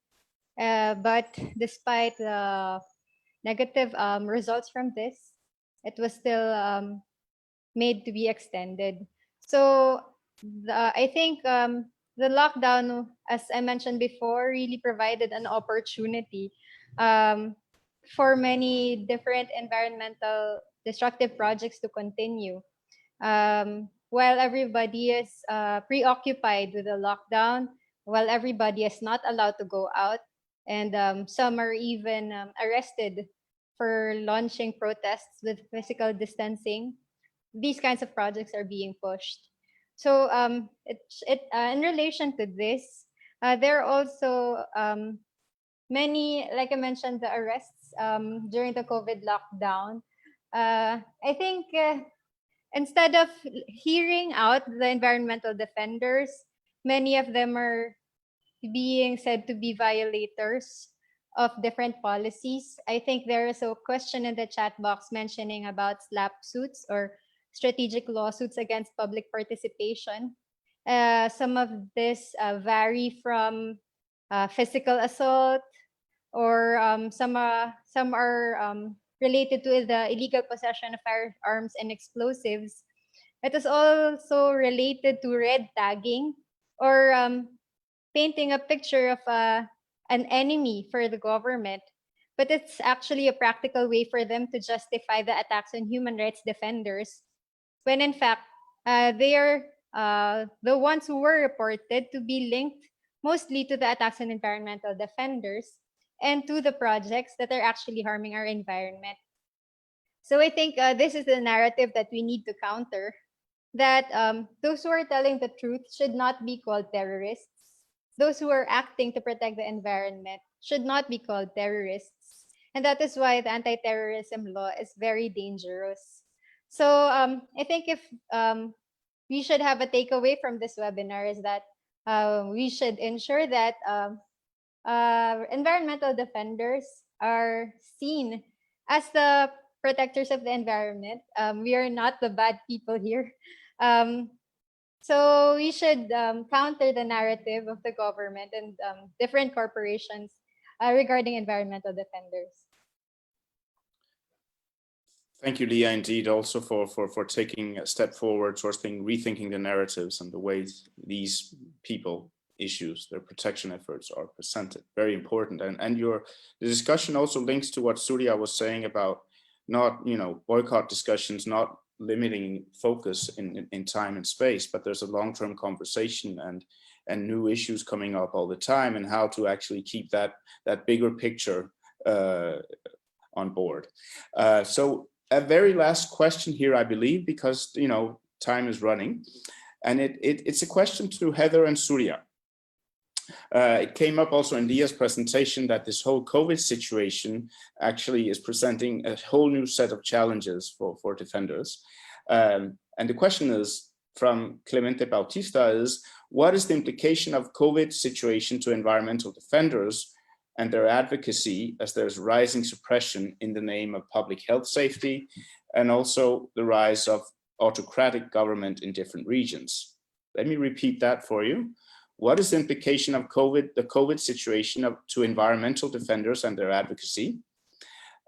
but despite the negative results from this, it was still made to be extended. So I think the lockdown, as I mentioned before, really provided an opportunity for many different environmental destructive projects to continue. While everybody is preoccupied with the lockdown, while everybody is not allowed to go out, and some are even arrested for launching protests with physical distancing, these kinds of projects are being pushed. So in relation to this, there are also many, like I mentioned, the arrests during the COVID lockdown. I think instead of hearing out the environmental defenders, many of them are being said to be violators of different policies. I think there is a question in the chat box mentioning about SLAP suits or strategic lawsuits against public participation. Some of this vary from physical assault, or some are related to the illegal possession of firearms and explosives. It is also related to red tagging, or painting a picture of an enemy for the government. But it's actually a practical way for them to justify the attacks on human rights defenders, when in fact, they are the ones who were reported to be linked mostly to the attacks on environmental defenders and to the projects that are actually harming our environment. So I think this is the narrative that we need to counter, that those who are telling the truth should not be called terrorists. Those who are acting to protect the environment should not be called terrorists. And that is why the anti-terrorism law is very dangerous. So I think if we should have a takeaway from this webinar, is that we should ensure that environmental defenders are seen as the protectors of the environment. We are not the bad people here. So we should counter the narrative of the government and different corporations regarding environmental defenders. Thank you, Leah, indeed, also for taking a step forward towards rethinking the narratives and the ways these people issues, their protection efforts are presented. Very important. And the discussion also links to what Surya was saying about not, boycott discussions, not limiting focus in time and space, but there's a long-term conversation and new issues coming up all the time, and how to actually keep that bigger picture on board. So a very last question here, I believe, because time is running, and it's a question to Heather and Surya. It came up also in Leah's presentation that this whole COVID situation actually is presenting a whole new set of challenges for defenders. And the question is from Clemente Bautista is, what is the implication of COVID situation to environmental defenders and their advocacy, as there's rising suppression in the name of public health safety, and also the rise of autocratic government in different regions? Let me repeat that for you. What is the implication of the COVID situation to environmental defenders and their advocacy,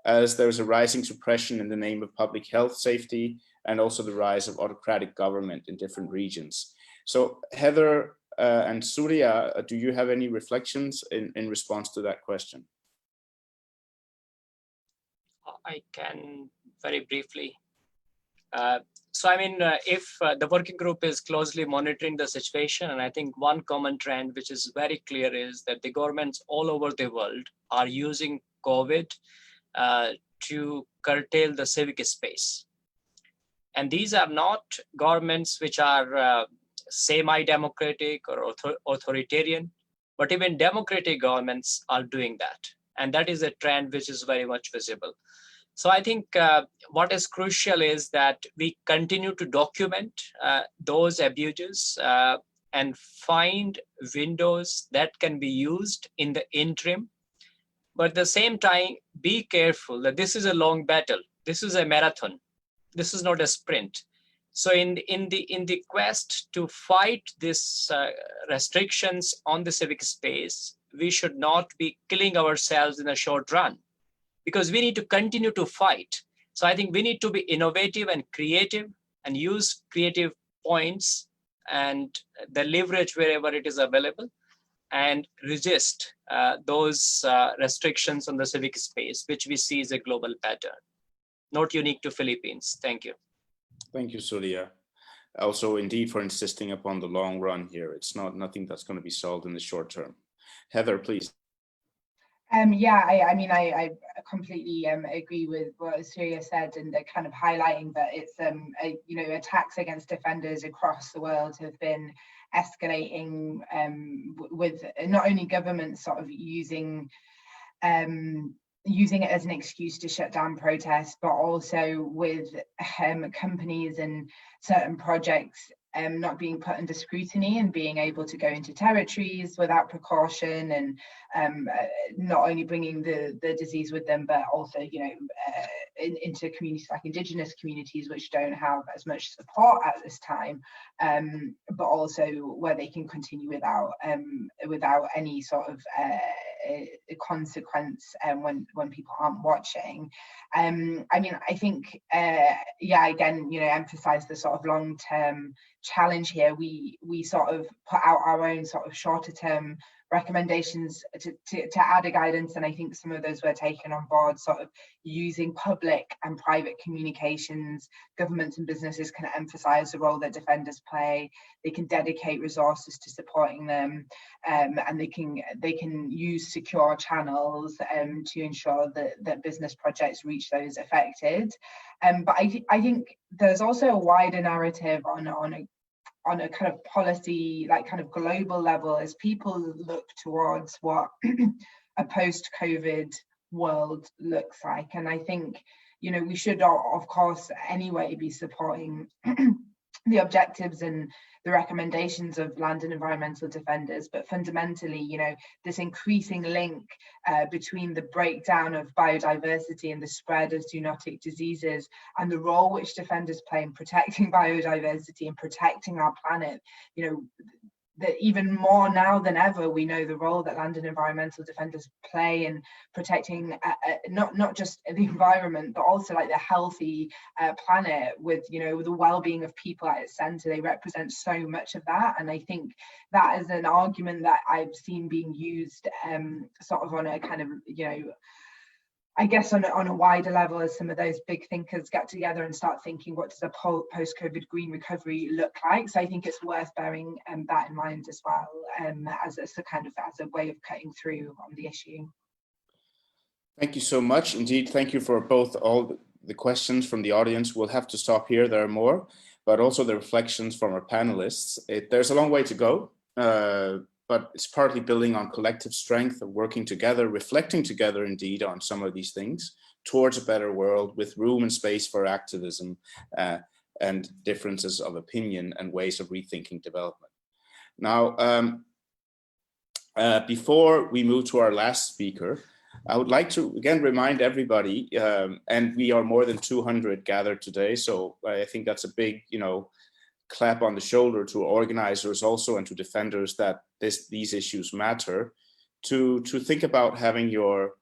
as there's a rising suppression in the name of public health safety, and also the rise of autocratic government in different regions? So Heather and Surya, do you have any reflections in response to that question? I can very briefly. So I mean, if the working group is closely monitoring the situation, and I think one common trend which is very clear is that the governments all over the world are using COVID to curtail the civic space. And these are not governments which are semi-democratic or authoritarian, but even democratic governments are doing that. And that is a trend which is very much visible. So I think what is crucial is that we continue to document those abuses and find windows that can be used in the interim. But at the same time, be careful that this is a long battle. This is a marathon. This is not a sprint. So in the quest to fight these restrictions on the civic space, we should not be killing ourselves in a short run, because we need to continue to fight. So I think we need to be innovative and creative and use creative points and the leverage wherever it is available, and resist those restrictions on the civic space, which we see as a global pattern, not unique to Philippines. Thank you. Thank you, Surya. Also, indeed, for insisting upon the long run here. It's nothing that's going to be solved in the short term. Heather, please. Yeah, I mean, I completely agree with what Surya said, and kind of highlighting that it's, you know, attacks against defenders across the world have been escalating, with not only governments sort of using it as an excuse to shut down protests, but also with companies and certain projects not being put under scrutiny and being able to go into territories without precaution, and not only bringing the disease with them, but also, you know, into communities like indigenous communities, which don't have as much support at this time, but also where they can continue without any sort of consequence when people aren't watching. I mean, I think, yeah, again, you know, emphasize the sort of long-term challenge here. We sort of put out our own sort of shorter term recommendations to add a guidance, and I think some of those were taken on board, sort of using public and private communications. Governments and businesses can emphasize the role that defenders play. They can dedicate resources to supporting them, and they can use secure channels to ensure that business projects reach those affected. But I think there's also a wider narrative on a kind of policy, like kind of global level, as people look towards what a post-COVID world looks like. And I think, you know, we should, of course, anyway be supporting the objectives and the recommendations of land and environmental defenders, but fundamentally, you know, this increasing link between the breakdown of biodiversity and the spread of zoonotic diseases and the role which defenders play in protecting biodiversity and protecting our planet. You know, that even more now than ever, we know the role that land and environmental defenders play in protecting not just the environment, but also like the healthy planet, with, you know, the well-being of people at its center. They represent so much of that, and I think that is an argument that I've seen being used sort of on a kind of, you know, I guess on a wider level, as some of those big thinkers get together and start thinking, what does a post-COVID green recovery look like? So I think it's worth bearing that in mind as well, as a way of cutting through on the issue. Thank you so much. Indeed, thank you for both all the questions from the audience. We'll have to stop here. There are more, but also the reflections from our panelists. There's a long way to go, but it's partly building on collective strength of working together, reflecting together indeed on some of these things towards a better world with room and space for activism and differences of opinion and ways of rethinking development. Now, before we move to our last speaker, I would like to again remind everybody, and we are more than 200 gathered today, so I think that's a big, you know, clap on the shoulder to organizers also and to defenders that these issues matter, to think about having your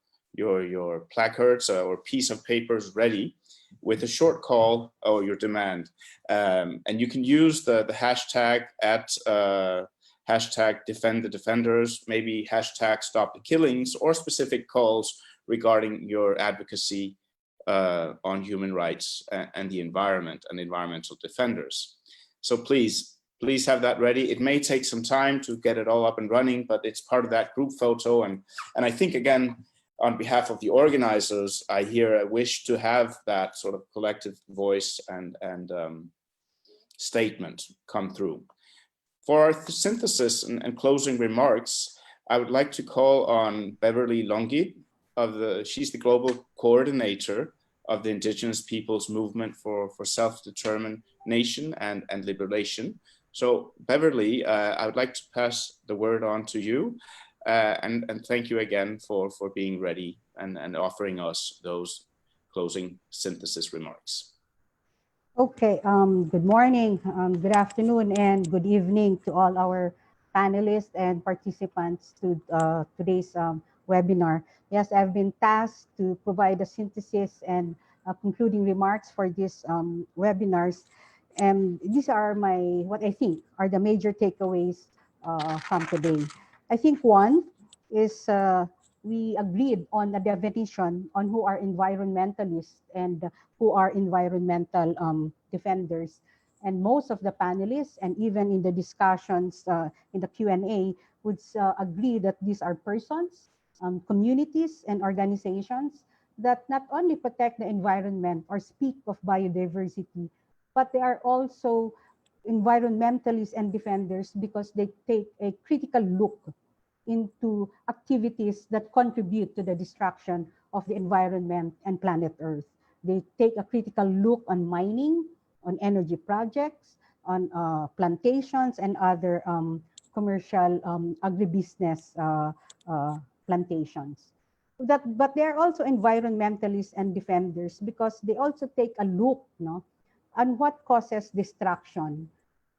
placards or piece of papers ready with a short call or your demand, and you can use the hashtag at hashtag defend the defenders, maybe hashtag stop the killings, or specific calls regarding your advocacy on human rights and the environment and environmental defenders. So please have that ready. It may take some time to get it all up and running, but it's part of that group photo. And I think, again, on behalf of the organizers, I hear a wish to have that sort of collective voice and statement come through. For our synthesis and closing remarks, I would like to call on Beverly Longi. She's the global coordinator of the indigenous peoples movement for self-determination and liberation. So Beverly, I would like to pass the word on to you, and thank you again for being ready and offering us those closing synthesis remarks. Okay, good morning, good afternoon, and good evening to all our panelists and participants to today's webinar. Yes, I've been tasked to provide a synthesis and concluding remarks for these webinars. And these are what I think are the major takeaways from today. I think one is we agreed on a definition on who are environmentalists and who are environmental defenders. And most of the panelists, and even in the discussions in the Q&A, would agree that these are persons, communities, and organizations that not only protect the environment or speak of biodiversity, but they are also environmentalists and defenders because they take a critical look into activities that contribute to the destruction of the environment and planet Earth. They take a critical look on mining, on energy projects, on plantations and other commercial agribusiness plantations. But they are also environmentalists and defenders because they also take a look on what causes destruction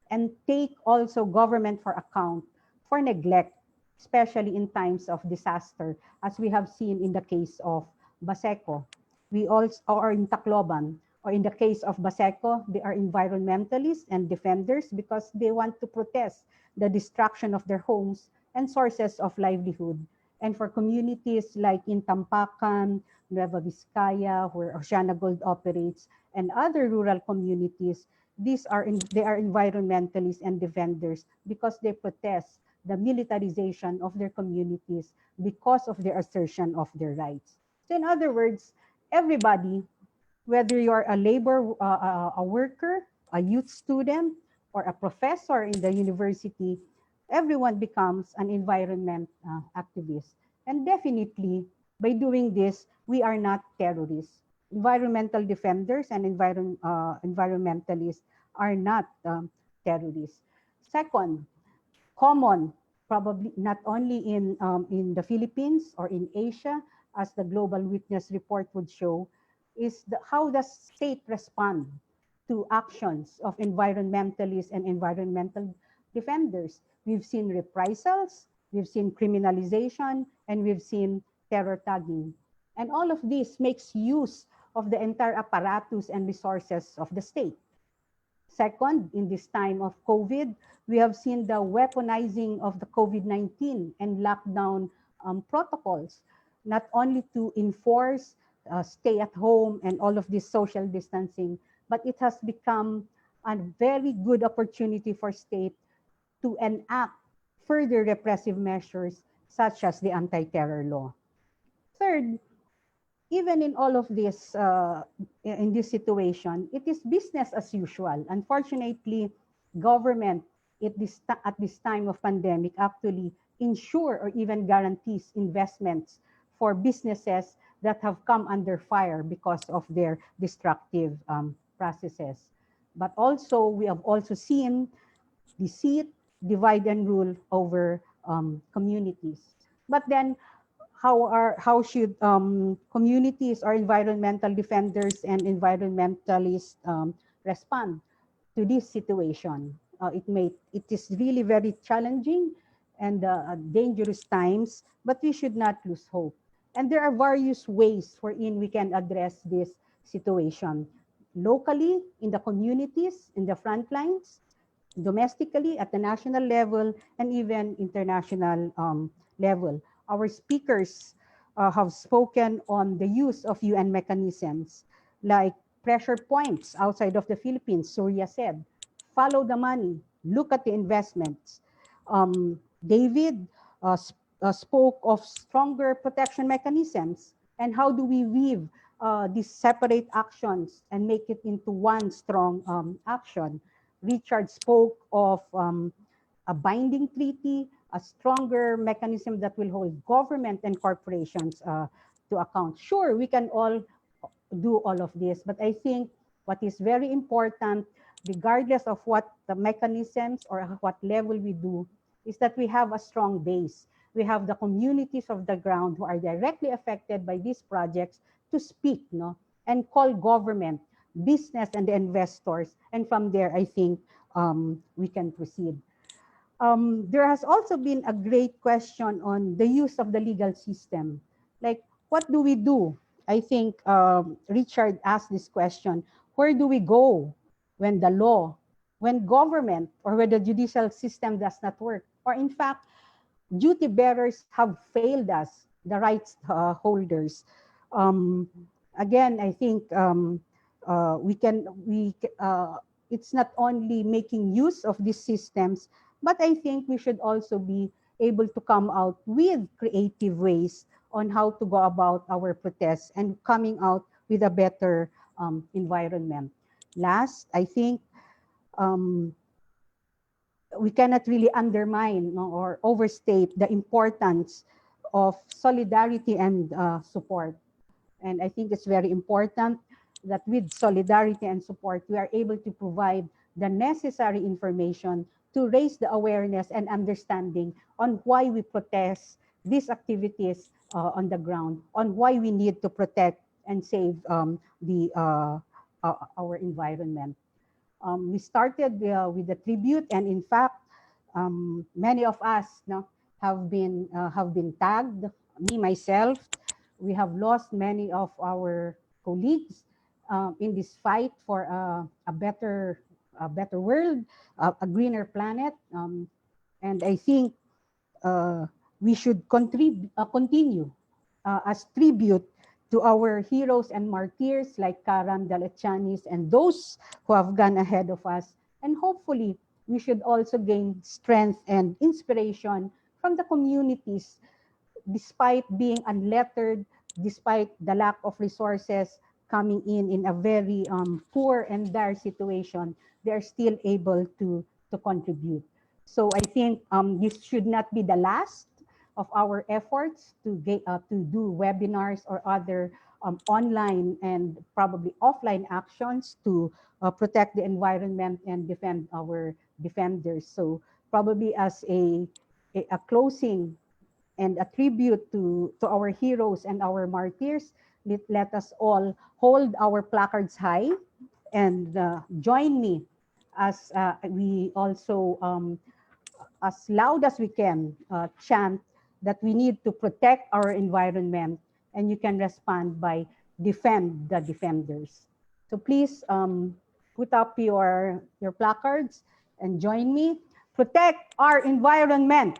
and take also government for account for neglect, especially in times of disaster, as we have seen in the case of Baseco. We also are in Tacloban, or in the case of Baseco, they are environmentalists and defenders because they want to protest the destruction of their homes and sources of livelihood. And for communities like in Tampakan, Nueva Vizcaya, where Oceana Gold operates, and other rural communities, they are environmentalists and defenders because they protest the militarization of their communities because of their assertion of their rights. So in other words, everybody, whether you're a a worker, a youth student, or a professor in the university, everyone becomes an environment activist. And definitely, by doing this, we are not terrorists. Environmental defenders and environmentalists are not terrorists. Second, common, probably not only in the Philippines or in Asia, as the Global Witness report would show, is how does state respond to actions of environmentalists and environmental defenders. We've seen reprisals, we've seen criminalization, and we've seen terror tagging. And all of this makes use of the entire apparatus and resources of the state. Second, in this time of COVID, we have seen the weaponizing of the COVID-19 and lockdown protocols, not only to enforce stay at home and all of this social distancing, but it has become a very good opportunity for state to enact further repressive measures such as the anti-terror law. Third, even in all of this, in this situation, it is business as usual. Unfortunately, government at this time of pandemic actually ensure or even guarantees investments for businesses that have come under fire because of their destructive processes. But also, we have also seen deceit, divide and rule over communities. But then, how should communities or environmental defenders and environmentalists respond to this situation? It is really very challenging and dangerous times, but we should not lose hope. And there are various ways wherein we can address this situation. Locally, in the communities, in the front lines, domestically, at the national level, and even international level. Our speakers have spoken on the use of UN mechanisms like pressure points outside of the Philippines. Surya said, follow the money, look at the investments. David spoke of stronger protection mechanisms and how do we weave these separate actions and make it into one strong action. Richard spoke of a binding treaty, a stronger mechanism that will hold government and corporations to account. Sure, we can all do all of this. But I think what is very important, regardless of what the mechanisms or what level we do, is that we have a strong base. We have the communities of the ground who are directly affected by these projects to speak, no, and call government, business, and the investors. And from there, I think we can proceed. There has also been a great question on the use of the legal system. Like, what do we do? I think Richard asked this question. Where do we go when the law, when government, or when the judicial system does not work? Or in fact, duty bearers have failed us, the rights holders. Again, I think it's not only making use of these systems, but I think we should also be able to come out with creative ways on how to go about our protests and coming out with a better environment. Last, I think we cannot really undermine or overstate the importance of solidarity and support. And I think it's very important that with solidarity and support, we are able to provide the necessary information to raise the awareness and understanding on why we protest these activities on the ground, on why we need to protect and save our environment. We started with the tribute, and in fact, many of us have been tagged. Me myself, we have lost many of our colleagues in this fight for a better world, a greener planet, and I think we should continue as tribute to our heroes and martyrs like Karam, Dalachanis, and those who have gone ahead of us. And hopefully, we should also gain strength and inspiration from the communities. Despite being unlettered, despite the lack of resources coming in a very poor and dire situation, they are still able to contribute. So I think this should not be the last of our efforts to do webinars or other online and probably offline actions to protect the environment and defend our defenders. So probably as a closing and a tribute to our heroes and our martyrs, let us all hold our placards high and join me as we also, as loud as we can, chant that we need to protect our environment, and you can respond by defend the defenders. So please put up your placards and join me. Protect our environment.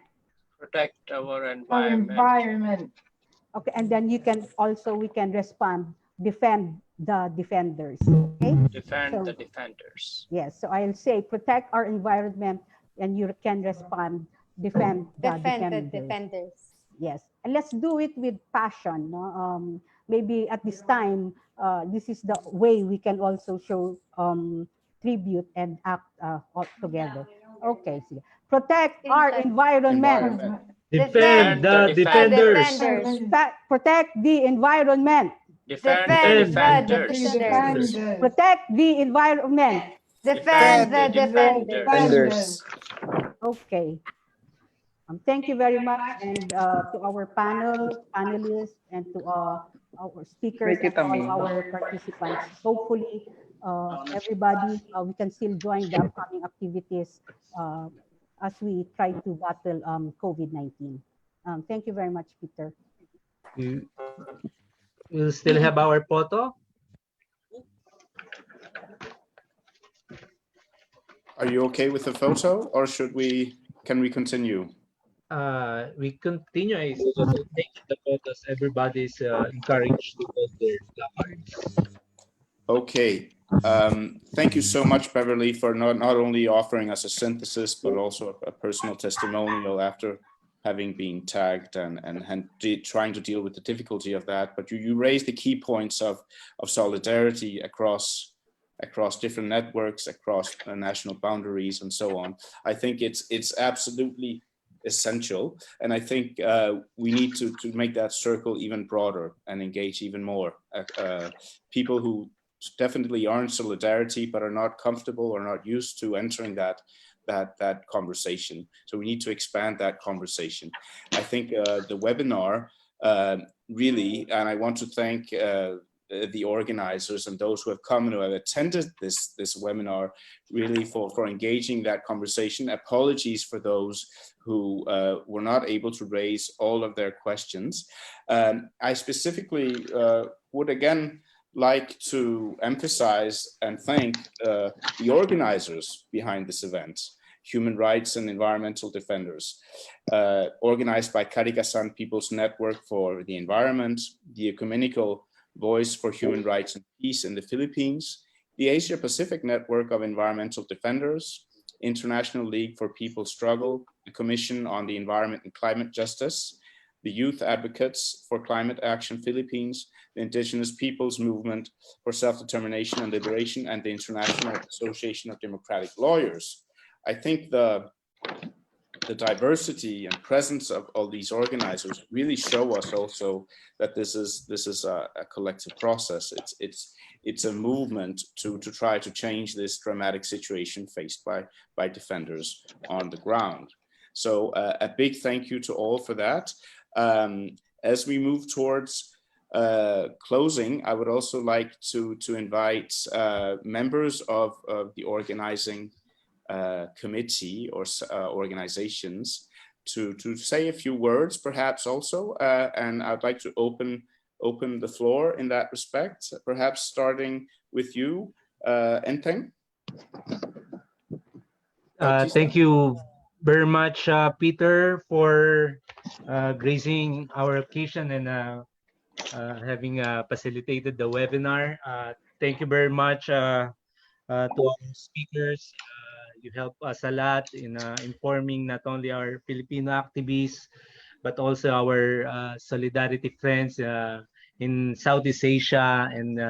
Protect our environment. Okay, and then we can respond, defend the defenders. Okay? Defend the defenders. Yes, so I'll say protect our environment, and you can respond, defend the defenders. Yes, and let's do it with passion. No? Maybe at this time, this is the way we can also show tribute and act all together. Okay, so protect our environment. Defend the defenders. Protect the environment. Defend the defenders. Protect the environment. Defend the defenders. Okay. Thank you very much, and to our panelists, and to our speakers, and all our participants. Hopefully, everybody, we can still join the upcoming activities as we try to battle COVID-19. Thank you very much, Peter. We'll still have our photo. Are you okay with the photo, or can we continue? We continue. I suggest taking the photos. Everybody's encouraged to hold their placards. Okay. Thank you so much, Beverly, for not only offering us a synthesis, but also a personal testimonial after having been tagged and trying to deal with the difficulty of that. But you raised the key points of solidarity across different networks, across national boundaries, and so on. I think it's absolutely essential. And I think we need to make that circle even broader and engage even more. People who definitely are in solidarity but are not comfortable or not used to entering that conversation. So we need to expand that conversation. I think the webinar really, and I want to thank the organizers and those who have come and who have attended this webinar, really for engaging that conversation. Apologies for those who were not able to raise all of their questions. I specifically would again like to emphasize and thank the organizers behind this event, human rights and environmental defenders, organized by Kalikasan People's Network for the Environment, the Ecumenical Voice for Human Rights and Peace in the Philippines, the Asia Pacific Network of Environmental Defenders, International League for People's Struggle, the Commission on the Environment and Climate Justice, the Youth Advocates for Climate Action Philippines, the Indigenous Peoples Movement for Self-Determination and Liberation, and the International Association of Democratic Lawyers. I think the diversity and presence of all these organizers really show us also that this is a collective process. It's a movement to try to change this dramatic situation faced by defenders on the ground. So a big thank you to all for that. As we move towards closing, I would also like to invite members of the organizing committee or organizations to say a few words, perhaps also, and I'd like to open the floor in that respect, perhaps starting with you, Enteng. Thank you very much, Peter, for gracing our occasion and having facilitated the webinar. Thank you very much to our speakers. You help us a lot in informing not only our Filipino activists, but also our solidarity friends in Southeast Asia and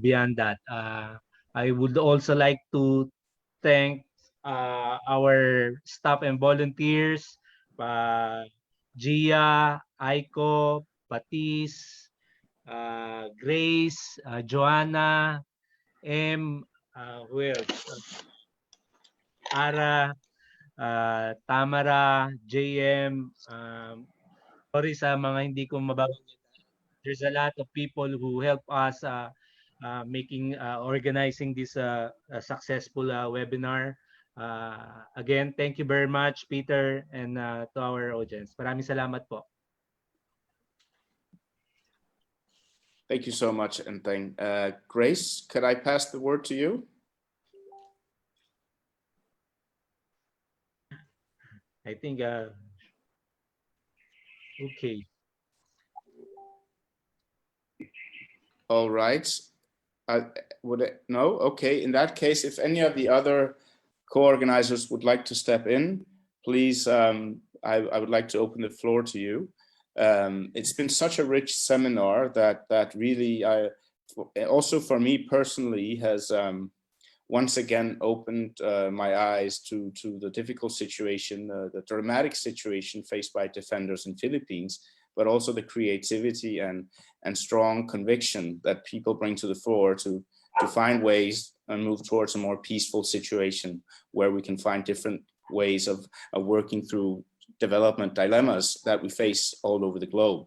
beyond that. I would also like to thank our staff and volunteers, Gia, Aiko, Patis, Grace, Joanna, M, who else? Ara, Tamara, JM, sorry sa mga hindi ko mababanggit. There's a lot of people who help us organizing this successful webinar. Again, thank you very much, Peter, and to our audience. Maraming salamat po. Thank you so much, Enteng. Grace, could I pass the word to you? I think, okay. All right. No? Okay. In that case, if any of the other co-organizers would like to step in, please, I would like to open the floor to you. It's been such a rich seminar that really, also for me personally, has once again opened my eyes to the difficult situation, the dramatic situation faced by defenders in Philippines, but also the creativity and strong conviction that people bring to the floor to find ways and move towards a more peaceful situation where we can find different ways of working through development dilemmas that we face all over the globe.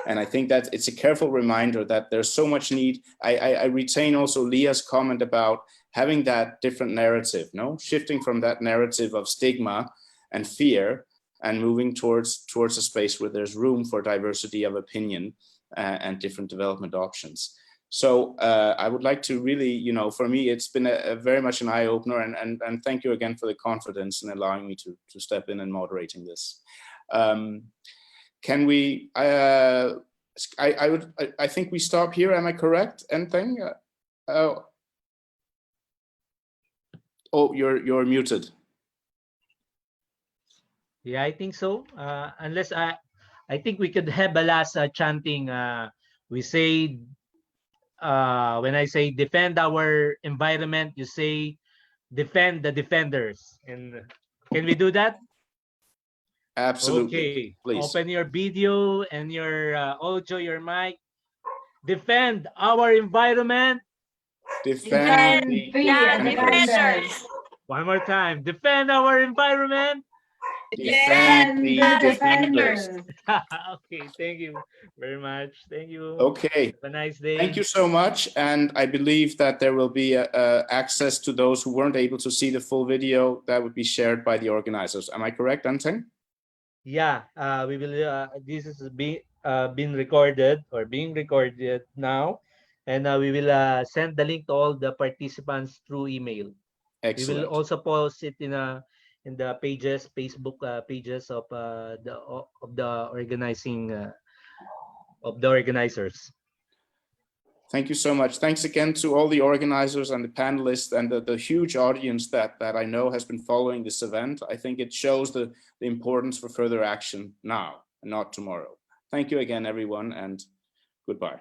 And I think that it's a careful reminder that there's so much need. I retain also Leah's comment about having that different narrative, no? Shifting from that narrative of stigma and fear and moving towards a space where there's room for diversity of opinion and different development options. So I would like to really, for me, it's been a very much an eye-opener, and thank you again for the confidence in allowing me to step in and moderating this. Can we, I think we stop here, am I correct, Enteng? Oh, you're muted. Yeah, I think so. Unless I think we could have a last chanting. We say, when I say defend our environment, you say defend the defenders. And can we do that? Absolutely. Okay, Please. open your video and your audio, your mic. Defend our environment. Defend the defenders. One more time. Defend our environment. Defend the defenders. Okay, thank you very much. Thank you. Okay. Have a nice day. Thank you so much. And I believe that there will be access to those who weren't able to see the full video that would be shared by the organizers. Am I correct, Anteng? Yeah, we will. This is being recorded or being recorded now, and we will send the link to all the participants through email. Excellent. We will also post it in the pages, Facebook pages of the organizing of the organizers. Thank you so much. Thanks again to all the organizers and the panelists and the huge audience that I know has been following this event. I think it shows the importance for further action now and not tomorrow. Thank you again, everyone, and goodbye.